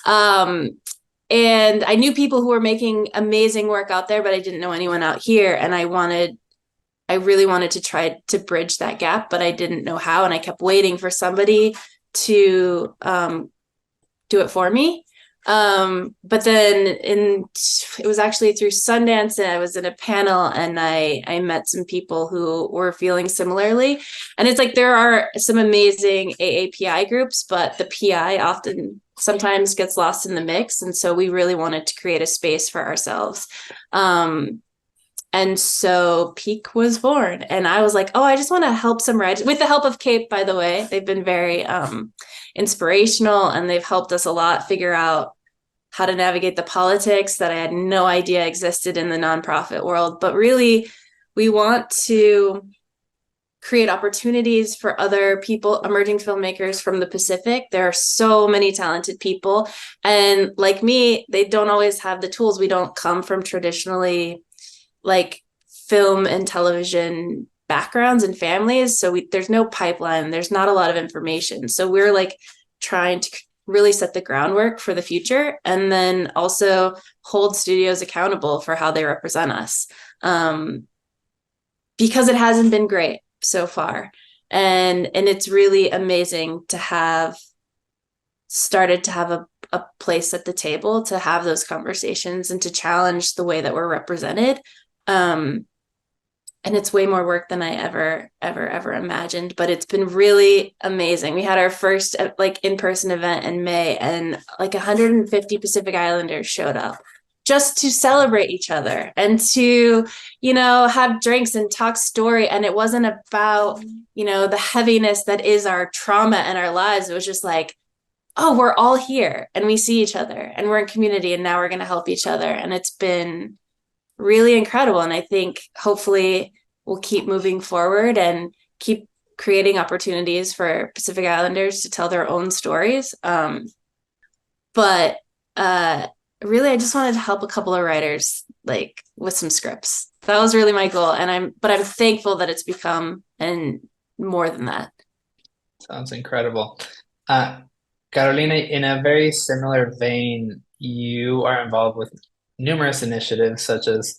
And I knew people who were making amazing work out there, but I didn't know anyone out here. And I really wanted to try to bridge that gap, but I didn't know how. And I kept waiting for somebody to do it for me. But then it was actually through Sundance, and I was in a panel, and I met some people who were feeling similarly. And it's like, there are some amazing AAPI groups, but the PI sometimes gets lost in the mix. And so we really wanted to create a space for ourselves. And so Peak was born, and I was like, oh, I just want to help some writers, with the help of Cape, by the way. They've been very inspirational, and they've helped us a lot figure out how to navigate the politics that I had no idea existed in the nonprofit world. But really, we want to create opportunities for other people, emerging filmmakers from the Pacific. There are so many talented people, and like me, they don't always have the tools. We don't come from traditionally like film and television backgrounds and families. So there's no pipeline. There's not a lot of information. So we're like trying to really set the groundwork for the future, and then also hold studios accountable for how they represent us. Because it hasn't been great so far. And it's really amazing to have started to have a place at the table to have those conversations and to challenge the way that we're represented. And it's way more work than I ever imagined, but it's been really amazing. We had our first like in-person event in May, and like 150 Pacific Islanders showed up just to celebrate each other and to, have drinks and talk story. And it wasn't about, the heaviness that is our trauma and our lives. It was just like, oh, we're all here and we see each other and we're in community, and now we're going to help each other. And it's been really incredible. And I think hopefully we'll keep moving forward and keep creating opportunities for Pacific Islanders to tell their own stories. But really, I just wanted to help a couple of writers like with some scripts. That was really my goal. And I'm thankful that it's become and more than that. Sounds incredible. Carolina, in a very similar vein, you are involved with numerous initiatives such as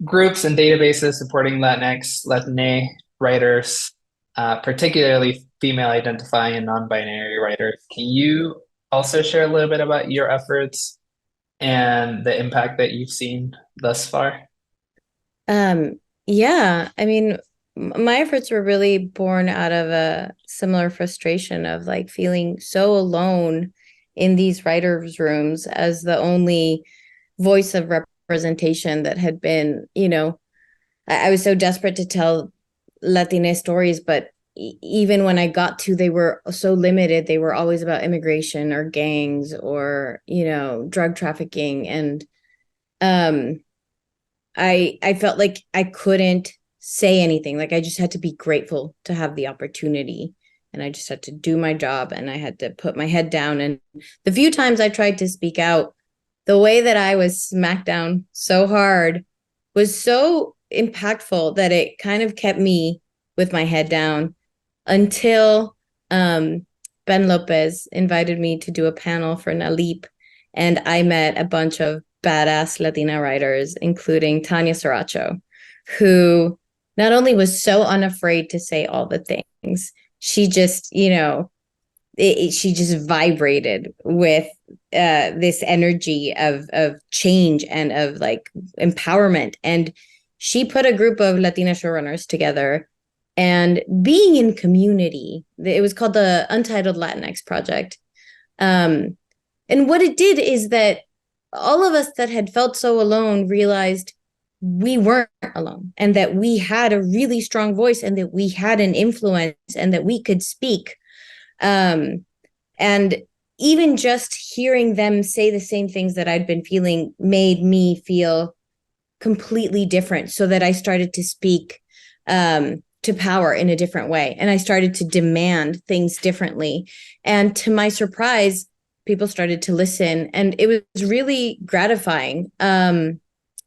groups and databases supporting Latinx, Latine writers, particularly female identifying and non-binary writers. Can you also share a little bit about your efforts and the impact that you've seen thus far? Yeah, I mean, my efforts were really born out of a similar frustration of like feeling so alone in these writers' rooms as the only voice of representation that had been, I was so desperate to tell Latina stories, but even when I got to, they were so limited. They were always about immigration or gangs or, drug trafficking. And I felt like I couldn't say anything. Like I just had to be grateful to have the opportunity, and I just had to do my job, and I had to put my head down. And the few times I tried to speak out, the way that I was smacked down so hard was so impactful that it kind of kept me with my head down until Ben Lopez invited me to do a panel for Nalip, and I met a bunch of badass Latina writers, including Tanya Saracho, who not only was so unafraid to say all the things, she just, she just vibrated with this energy of change and of like empowerment. And she put a group of Latina showrunners together, and being in community, it was called the Untitled Latinx Project. And And what it did is that all of us that had felt so alone realized we weren't alone, and that we had a really strong voice, and that we had an influence, and that we could speak. And even just hearing them say the same things that I'd been feeling made me feel completely different, so that I started to speak to power in a different way. And I started to demand things differently. And to my surprise, people started to listen, and it was really gratifying.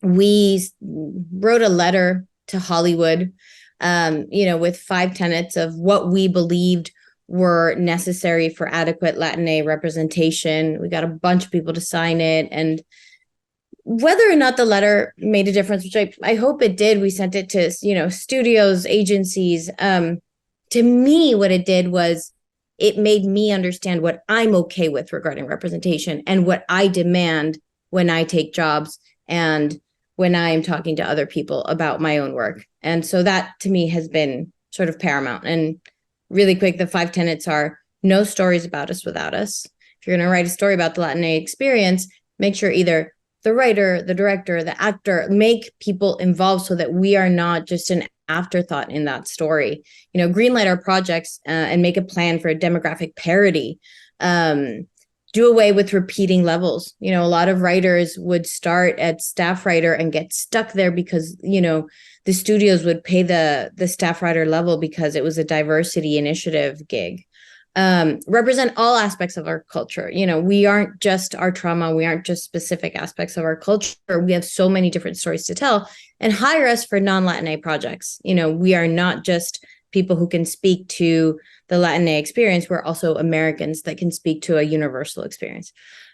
We wrote a letter to Hollywood, with 5 tenets of what we believed were necessary for adequate Latinx representation. We got a bunch of people to sign it, and whether or not the letter made a difference, which I hope it did, we sent it to, studios, agencies. To me, what it did was it made me understand what I'm okay with regarding representation, and what I demand when I take jobs and when I am talking to other people about my own work. And so that to me has been sort of paramount. And really quick, the 5 tenets are: no stories about us without us. If you're going to write a story about the Latinx experience, make sure either the writer, the director, the actor, make people involved, so that we are not just an afterthought in that story. Greenlight our projects and make a plan for a demographic parity. Do away with repeating levels. A lot of writers would start at staff writer and get stuck there because, the studios would pay the staff writer level because it was a diversity initiative gig. Represent all aspects of our culture. We aren't just our trauma. We aren't just specific aspects of our culture. We have so many different stories to tell. And hire us for non-Latinx projects. We are not just people who can speak to the Latinx experience. We're also Americans that can speak to a universal experience.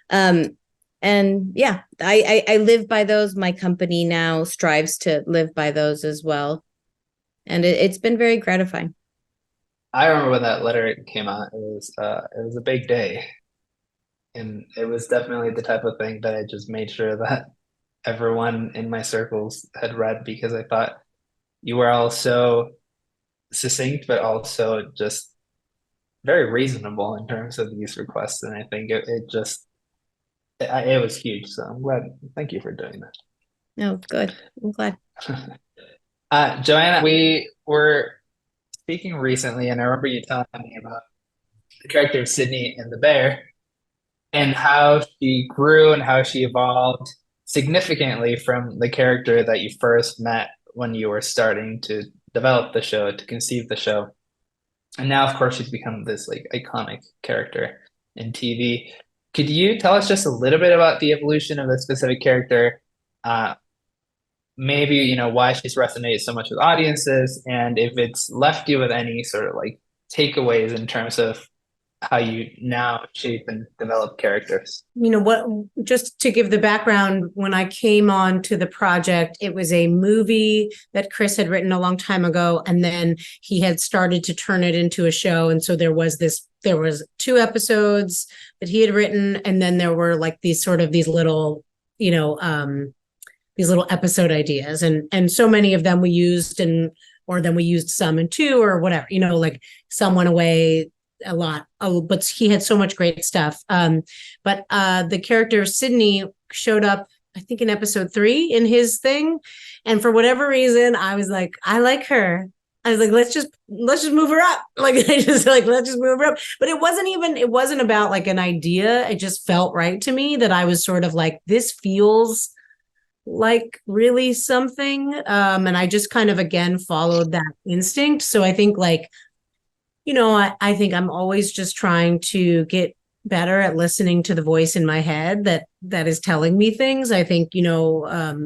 And yeah, I live by those. My company now strives to live by those as well. And it's been very gratifying. I remember when that letter came out, it was a big day. And it was definitely the type of thing that I just made sure that everyone in my circles had read, because I thought you were all so succinct, but also just very reasonable in terms of these requests. And I think it was huge. So I'm glad. Thank you for doing that. No, good. I'm glad. Joanna, we were speaking recently, and I remember you telling me about the character of Sydney in The Bear, and how she grew and how she evolved significantly from the character that you first met when you were starting to develop the show, to conceive the show. And now, of course, she's become this iconic character in TV. Could you tell us just a little bit about the evolution of the specific character? Maybe, why she's resonated so much with audiences, and if it's left you with any sort of takeaways in terms of how you now shape and develop characters. Just to give the background, when I came on to the project, it was a movie that Chris had written a long time ago, and then he had started to turn it into a show. And so there was 2 episodes that he had written, and then there were these little, these little episode ideas, and so many of them we used, or then we used some in 2 or whatever, some went away a lot. But he had so much great stuff. But the character of Sydney showed up, I think, in episode 3 in his thing. And for whatever reason, I was like, I like her. I was like, let's just move her up. Let's just move her up. But it wasn't about an idea. It just felt right to me that I was sort of this feels like really something. And I just kind of, again, followed that instinct. So I think I think I'm always just trying to get better at listening to the voice in my head that is telling me things. I think,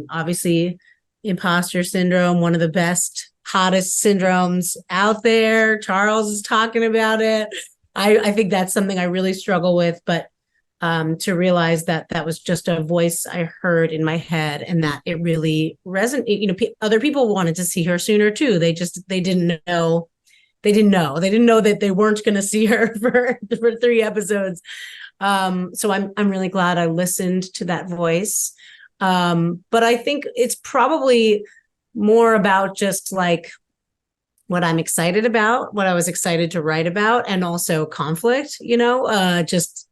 obviously imposter syndrome, one of the best, hottest syndromes out there. Charles is talking about it. I think that's something I really struggle with, but to realize that was just a voice I heard in my head, and that it really resonated. Other people wanted to see her sooner too. They didn't know. They didn't know that they weren't going to see her for 3 episodes. So I'm really glad I listened to that voice. But I think it's probably more about just what I'm excited about, what I was excited to write about, and also conflict, just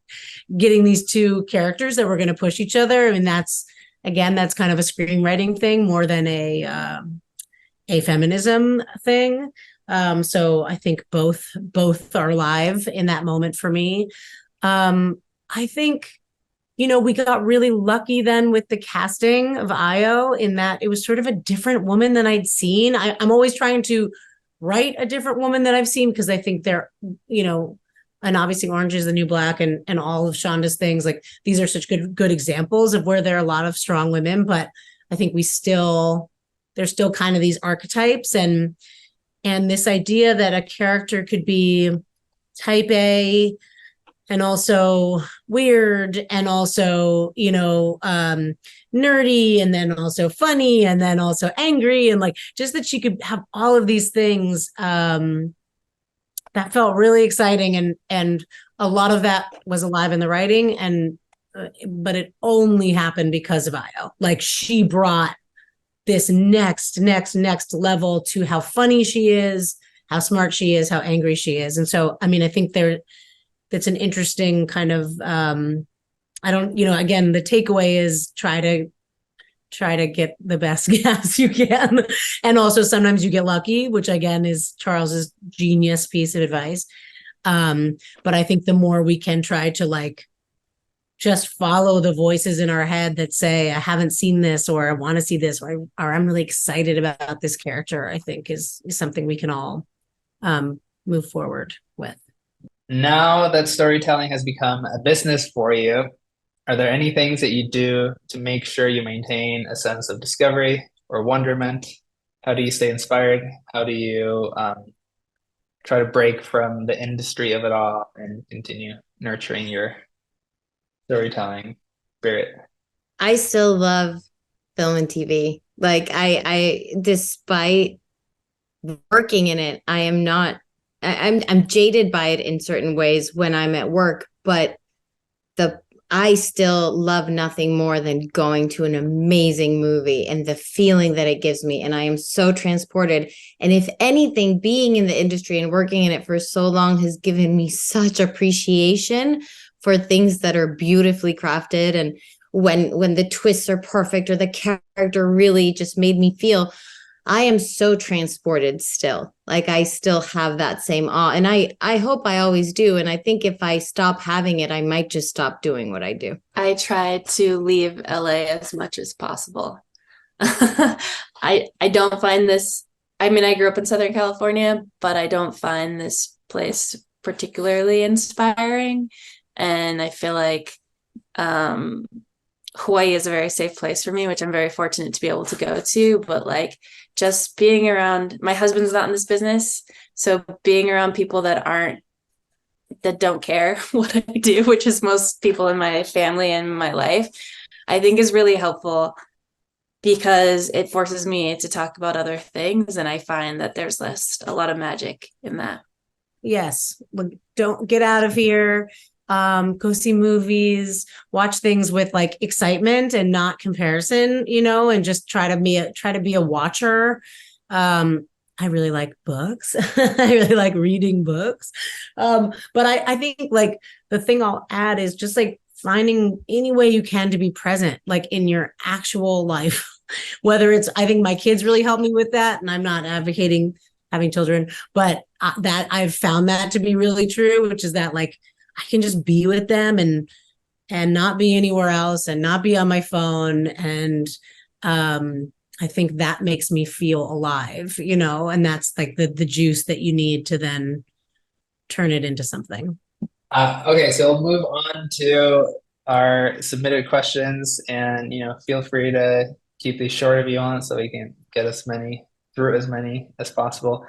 getting these two characters that were going to push each other. I mean, that's kind of a screenwriting thing more than a feminism thing. So I think both are alive in that moment for me. I think, we got really lucky then with the casting of Io in that it was sort of a different woman than I'd seen. I'm always trying to write a different woman that I've seen because I think they're, and obviously Orange is the New Black and all of Shonda's things, like these are such good examples of where there are a lot of strong women, but I think there's still kind of these archetypes and this idea that a character could be type A and also weird and also, nerdy and then also funny and then also angry and like just that she could have all of these things. That felt really exciting and a lot of that was alive in the writing but it only happened because of Io. Like she brought this next level to how funny she is, how smart she is, how angry she is. And so, I mean, I think that's an interesting kind of, again, the takeaway is try to get the best cast you can. And also sometimes you get lucky, which again is Charles's genius piece of advice. But I think the more we can try to like just follow the voices in our head that say, I haven't seen this, or I want to see this, or I'm really excited about this character, I think is something we can all move forward with. Now that storytelling has become a business for you, are there any things that you do to make sure you maintain a sense of discovery or wonderment? How do you stay inspired? How do you try to break from the industry of it all and continue nurturing your storytelling spirit? I still love film and TV. Like I despite working in it, I'm jaded by it in certain ways when I'm at work, but I still love nothing more than going to an amazing movie and the feeling that it gives me. And I am so transported. And if anything, being in the industry and working in it for so long has given me such appreciation for things that are beautifully crafted. And when the twists are perfect or the character really just made me feel, I am so transported still. Like I still have that same awe. And I hope I always do. And I think if I stop having it, I might just stop doing what I do. I try to leave LA as much as possible. I don't find this, I mean, I grew up in Southern California, but I don't find this place particularly inspiring. And I feel like Hawaii is a very safe place for me, which I'm very fortunate to be able to go to. But like just being around, my husband's not in this business, so being around people that don't care what I do, which is most people in my family and my life, I think is really helpful because it forces me to talk about other things. And I find that there's a lot of magic in that. Yes. Don't get out of here. Go see movies, watch things with like excitement and not comparison, and just try to be a watcher. I really like books. I really like reading books. But I think like the thing I'll add is just like finding any way you can to be present, like in your actual life, whether it's, I think my kids really help me with that. And I'm not advocating having children, but that I've found that to be really true, which is that like, I can just be with them and not be anywhere else and not be on my phone. And I think that makes me feel alive, and that's like the juice that you need to then turn it into something. Okay, so we'll move on to our submitted questions, and feel free to keep these short if you want, so we can get through as many as possible.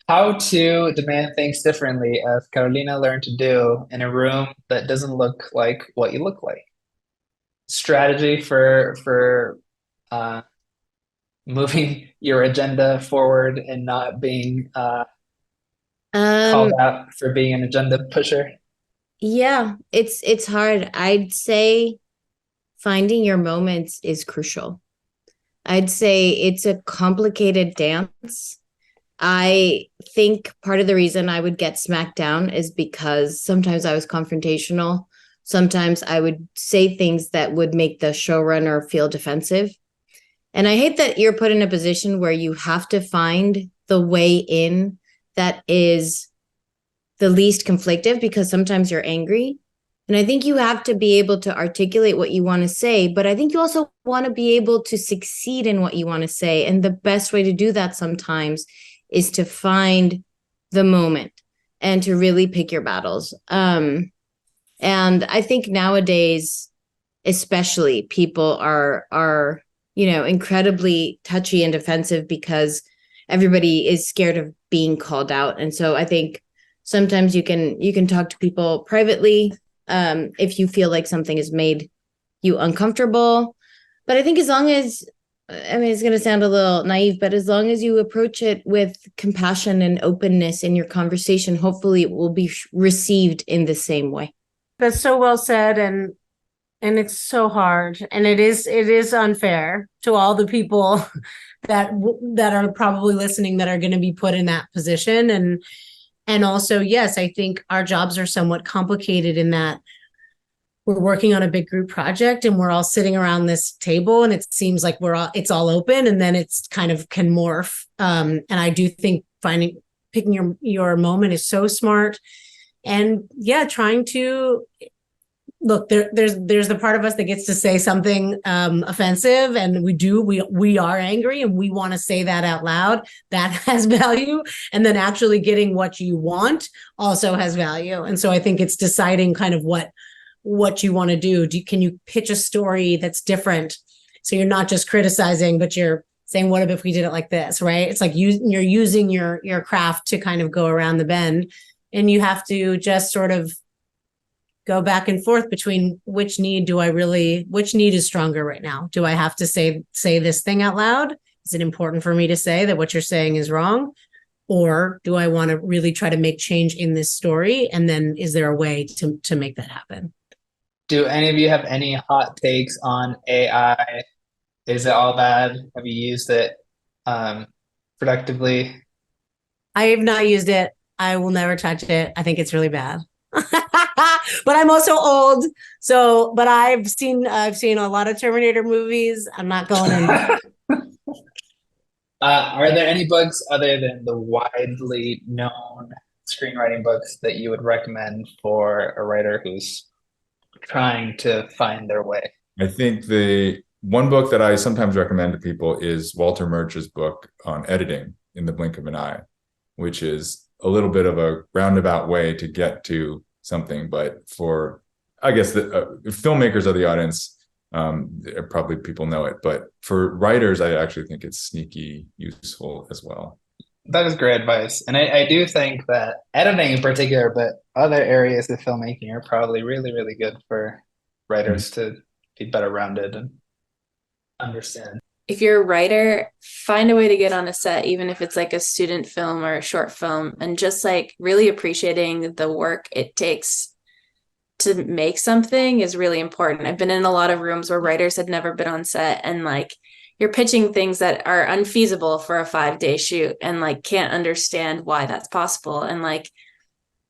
How to demand things differently, as Carolina learned to do in a room that doesn't look like what you look like. Strategy for moving your agenda forward and not being called out for being an agenda pusher. Yeah, it's hard. I'd say finding your moments is crucial. I'd say it's a complicated dance. I think part of the reason I would get smacked down is because sometimes I was confrontational. Sometimes I would say things that would make the showrunner feel defensive. And I hate that you're put in a position where you have to find the way in that is the least conflictive, because sometimes you're angry. And I think you have to be able to articulate what you want to say, but I think you also want to be able to succeed in what you want to say. And the best way to do that sometimes is to find the moment and to really pick your battles. And I think nowadays, especially, people are incredibly touchy and defensive because everybody is scared of being called out. And so I think sometimes you can talk to people privately if you feel like something has made you uncomfortable. But I think as long as, I mean, it's going to sound a little naive, but as long as you approach it with compassion and openness in your conversation, hopefully it will be received in the same way. That's so well said. And it's so hard. And it is unfair to all the people that are probably listening that are going to be put in that position. And also, yes, I think our jobs are somewhat complicated in that we're working on a big group project and we're all sitting around this table and it seems like it's all open, and then it's kind of can morph. And I do think picking your moment is so smart. And yeah, trying to look, there's the part of us that gets to say something offensive, and we are angry and we want to say that out loud. That has value. And then actually getting what you want also has value. And so I think it's deciding kind of what you want to do. Can you pitch a story that's different? So you're not just criticizing, but you're saying, what if we did it like this, right? It's like you're using your craft to kind of go around the bend, and you have to just sort of go back and forth between which need is stronger right now? Do I have to say this thing out loud? Is it important for me to say that what you're saying is wrong? Or do I want to really try to make change in this story? And then is there a way to make that happen? Do any of you have any hot takes on AI? Is it all bad? Have you used it productively? I have not used it. I will never touch it. I think it's really bad. But I'm also old. So, but I've seen a lot of Terminator movies. I'm not going in. Are there any books other than the widely known screenwriting books that you would recommend for a writer who's trying to find their way? I think the one book that I sometimes recommend to people is Walter Murch's book on editing in the blink of an eye, which is a little bit of a roundabout way to get to something. But for, I guess, the filmmakers of the audience, probably people know it. But for writers, I actually think it's sneaky useful as well. That is great advice. And I do think that editing in particular, but other areas of filmmaking are probably really, really good for writers to be better rounded and understand. If you're a writer, find a way to get on a set, even if it's like a student film or a short film, and just like really appreciating the work it takes to make something is really important. I've been in a lot of rooms where writers had never been on set, and like you're pitching things that are unfeasible for a 5-day shoot and like can't understand why that's possible. And like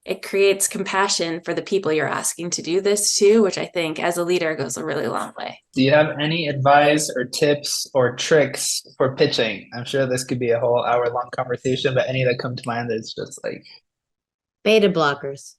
it creates compassion for the people you're asking to do this to, which I think as a leader goes a really long way. Do you have any advice or tips or tricks for pitching? I'm sure this could be a whole hour-long conversation, but any that come to mind that's just like... Beta blockers.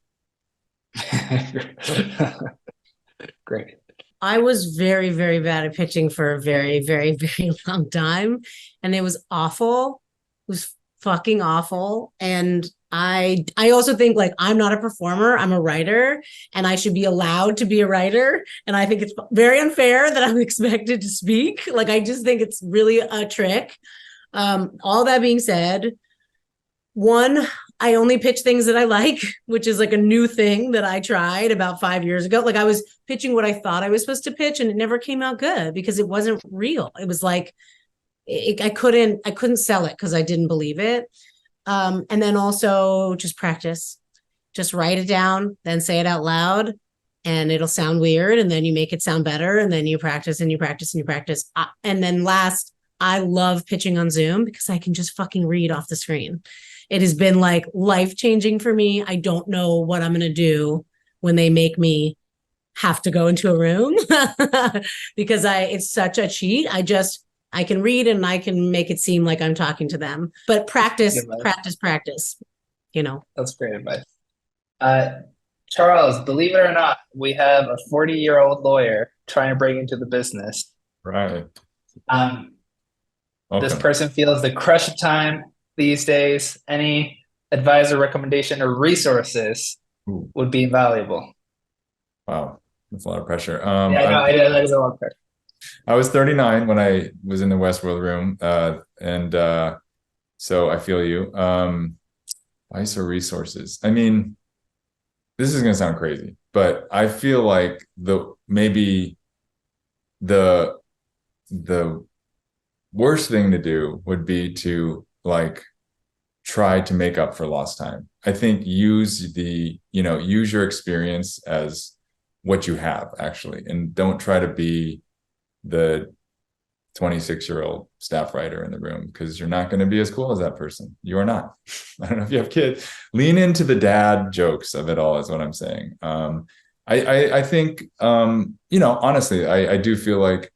Great. I was very, very bad at pitching for a very, very, very long time. And it was awful. It was fucking awful. And I also think like I'm not a performer, I'm a writer, and I should be allowed to be a writer. And I think it's very unfair that I'm expected to speak. Like, I just think it's really a trick. All that being said, one, I only pitch things that I like, which is like a new thing that I tried about 5 years ago. Like I was pitching what I thought I was supposed to pitch, and it never came out good because it wasn't real. It was like, I couldn't sell it because I didn't believe it. And then also just practice, just write it down, then say it out loud, and it'll sound weird. And then you make it sound better. And then you practice and you practice and you practice. And then last, I love pitching on Zoom because I can just fucking read off the screen. It has been like life-changing for me. I don't know what I'm going to do when they make me have to go into a room because it's such a cheat. I can read and I can make it seem like I'm talking to them, but practice, you know. That's great advice. Charles, believe it or not, we have a 40-year-old lawyer trying to break into the business. Right. This person feels the crush of time these days. Any advice or recommendation or resources would be invaluable. Wow, that's a lot of pressure. That is a lot of pressure. I was 39 when I was in the Westworld room, and so I feel you. Advice or resources? I mean, this is going to sound crazy, but I feel like maybe the worst thing to do would be to like try to make up for lost time. I think use your experience as what you have actually, and don't try to be the 26-year-old staff writer in the room, because you're not going to be as cool as that person. You are not. I don't know if you have kids. Lean into the dad jokes of it all is what I'm saying. I think, honestly, I do feel like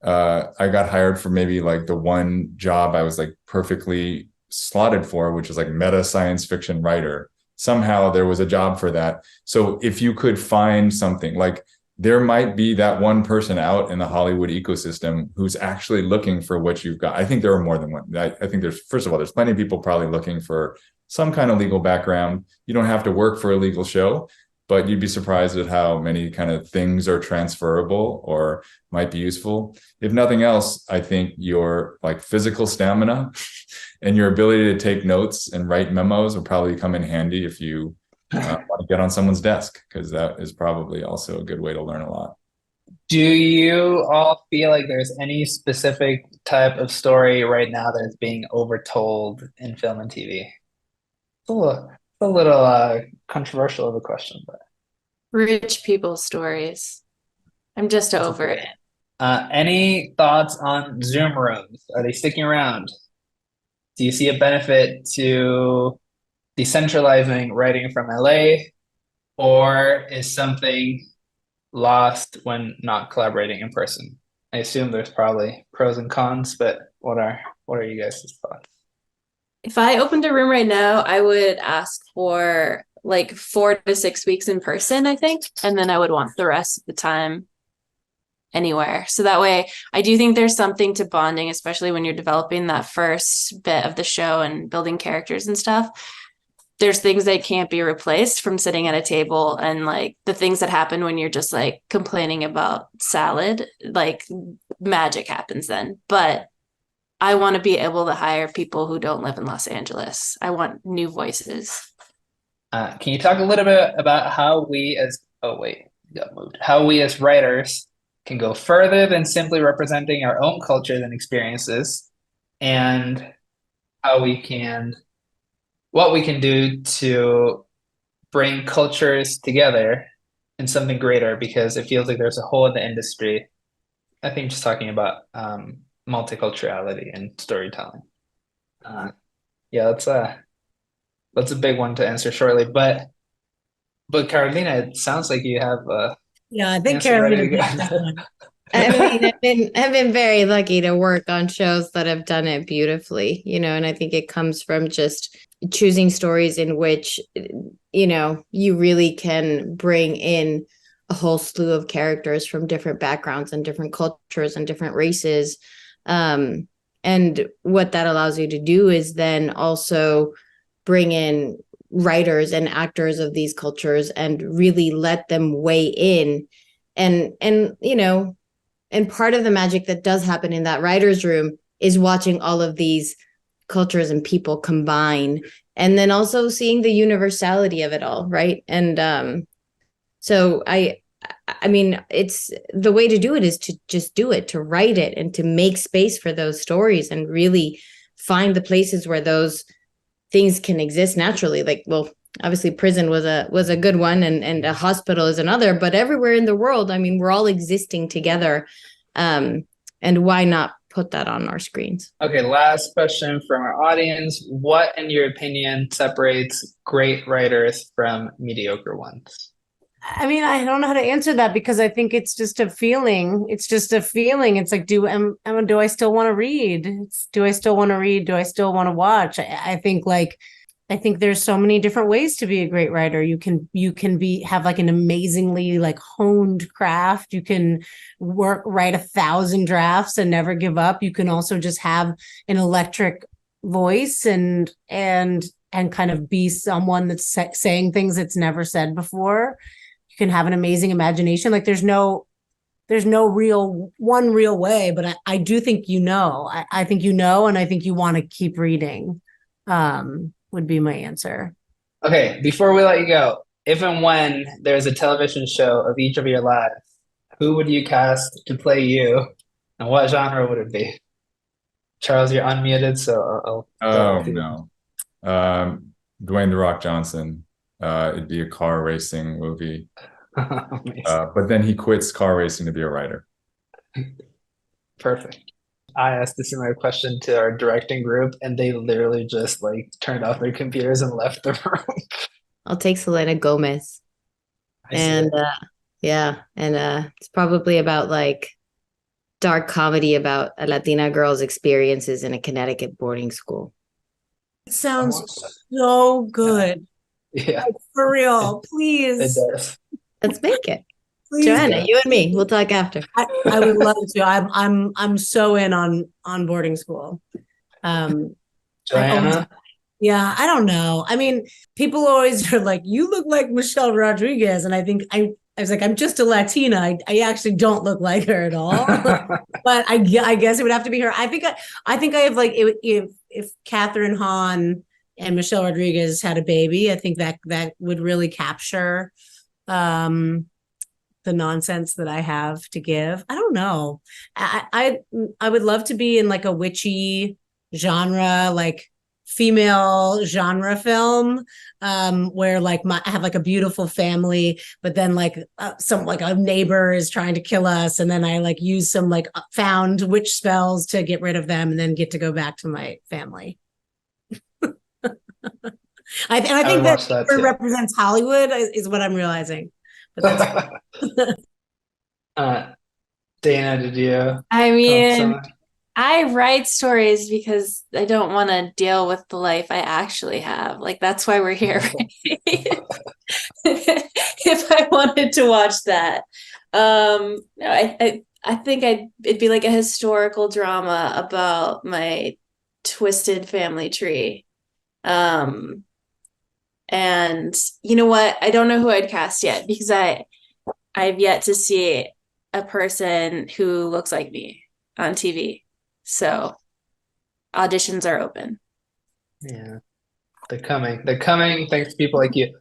I got hired for maybe like the one job I was like perfectly slotted for, which is like meta science fiction writer. Somehow there was a job for that. So if you could find something like, there might be that one person out in the Hollywood ecosystem who's actually looking for what you've got. I think there are more than one. I think first of all, there's plenty of people probably looking for some kind of legal background. You don't have to work for a legal show, but you'd be surprised at how many kind of things are transferable or might be useful. If nothing else, I think your like physical stamina and your ability to take notes and write memos will probably come in handy if you want to get on someone's desk, because that is probably also a good way to learn a lot. Do you all feel like there's any specific type of story right now that is being overtold in film and TV? It's a little controversial of a question, but Rich people stories. I'm just over it. Any thoughts on Zoom rooms? Are they sticking around? Do you see a benefit to decentralizing writing from LA, or is something lost when not collaborating in person? I assume there's probably pros and cons, but what are you guys' thoughts? If I opened a room right now, I would ask for like 4 to 6 weeks in person, I think. And then I would want the rest of the time anywhere. So that way, I do think there's something to bonding, especially when you're developing that first bit of the show and building characters and stuff. There's things that can't be replaced from sitting at a table, and like the things that happen when you're just like complaining about salad, like magic happens then. But I want to be able to hire people who don't live in Los Angeles. I want new voices. Can you talk a little bit about how we as writers can go further than simply representing our own cultures and experiences, and what we can do to bring cultures together in something greater, because it feels like there's a hole in the industry. I think just talking about multiculturality and storytelling. That's a big one to answer shortly. But Carolina, it sounds like you have I think Carolina. I mean, I've been very lucky to work on shows that have done it beautifully, and I think it comes from just choosing stories in which, you really can bring in a whole slew of characters from different backgrounds and different cultures and different races. And what that allows you to do is then also bring in writers and actors of these cultures and really let them weigh in. And part of the magic that does happen in that writer's room is watching all of these cultures and people combine, and then also seeing the universality of it all, right? And so I mean, it's the way to do it is to just do it, to write it, and to make space for those stories and really find the places where those things can exist naturally. Like, well, obviously prison was a good one, and a hospital is another, but everywhere in the world, I mean, we're all existing together. And why not put that on our screens. Okay, last question from our audience. What, in your opinion, separates great writers from mediocre ones? I mean, I don't know how to answer that because I think it's just a feeling. It's just a feeling. It's like, do I still want to read? Do I still want to read? Do I still want to watch? I think there's so many different ways to be a great writer. You can have like an amazingly like honed craft. You can write 1,000 drafts and never give up. You can also just have an electric voice and kind of be someone that's saying things it's never said before. You can have an amazing imagination. Like there's no real way, but I do think I think and I think you want to keep reading. Would be my answer. Okay, before we let you go, if and when there's a television show of each of your lives, who would you cast to play you, and what genre would it be? Charles, you're unmuted, so I'll no. Dwayne "The Rock" Johnson. It'd be a car racing movie. But then he quits car racing to be a writer. Perfect. I asked a similar question to our directing group, and they literally just like turned off their computers and left the room. I'll take Selena Gomez. And it's probably about like dark comedy about a Latina girl's experiences in a Connecticut boarding school. It sounds so good. Yeah. Like, for real, please. It does. Let's make it. Please. Joanna, you and me, we'll talk after. I would love to. I'm so in on boarding school. Joanna? I don't know. I mean, people always are like, you look like Michelle Rodriguez. And I think I was like, I'm just a Latina. I actually don't look like her at all. But I guess it would have to be her. I think I have like, if Catherine Hahn and Michelle Rodriguez had a baby, I think that would really capture the nonsense that I have to give. I don't know. I would love to be in like a witchy genre, like female genre film, where like I have like a beautiful family, but then like some like a neighbor is trying to kill us, and then I like use some like found witch spells to get rid of them, and then get to go back to my family. I think that represents Hollywood is what I'm realizing. But that's Dana, did you? I mean, I write stories because I don't want to deal with the life I actually have. Like that's why we're here. If I wanted to watch that, I think it'd be like a historical drama about my twisted family tree. And you know what? I don't know who I'd cast yet because I've yet to see a person who looks like me on TV. So auditions are open. Yeah. They're coming. Thanks to people like you.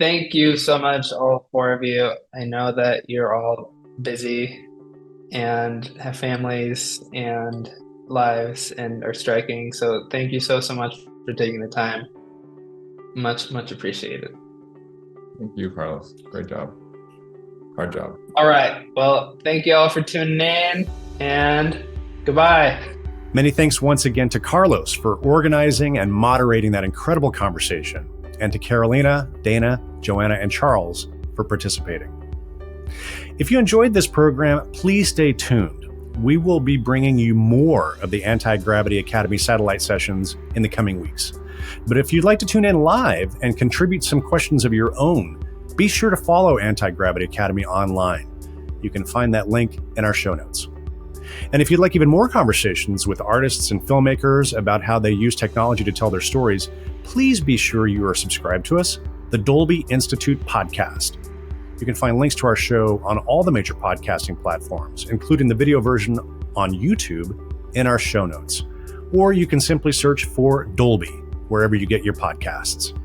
Thank you so much, all four of you. I know that you're all busy and have families and lives and are striking. So thank you so much for taking the time. Much appreciated. Thank you, Carlos. Great job. Hard job. All right. Well, thank you all for tuning in, and goodbye. Many thanks once again to Carlos for organizing and moderating that incredible conversation, and to Carolina, Dana, Joanna, and Charles for participating. If you enjoyed this program, please stay tuned. We will be bringing you more of the Anti-Gravity Academy satellite sessions in the coming weeks. But if you'd like to tune in live and contribute some questions of your own, be sure to follow Anti-Gravity Academy online. You can find that link in our show notes. And if you'd like even more conversations with artists and filmmakers about how they use technology to tell their stories, please be sure you are subscribed to us, the Dolby Institute podcast. You can find links to our show on all the major podcasting platforms, including the video version on YouTube in our show notes. Or you can simply search for Dolby wherever you get your podcasts.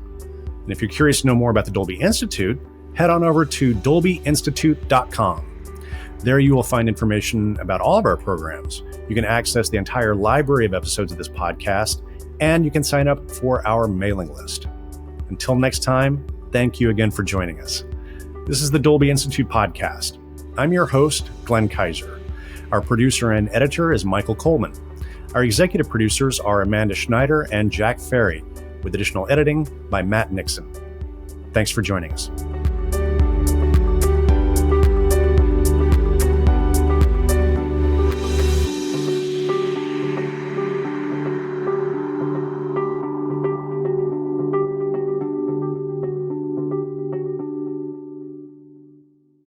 And if you're curious to know more about the Dolby Institute, head on over to dolbyinstitute.com. There you will find information about all of our programs. You can access the entire library of episodes of this podcast, and you can sign up for our mailing list. Until next time, thank you again for joining us. This is the Dolby Institute podcast. I'm your host, Glenn Kaiser. Our producer and editor is Michael Coleman. Our executive producers are Amanda Schneider and Jack Ferry, with additional editing by Matt Nixon. Thanks for joining us.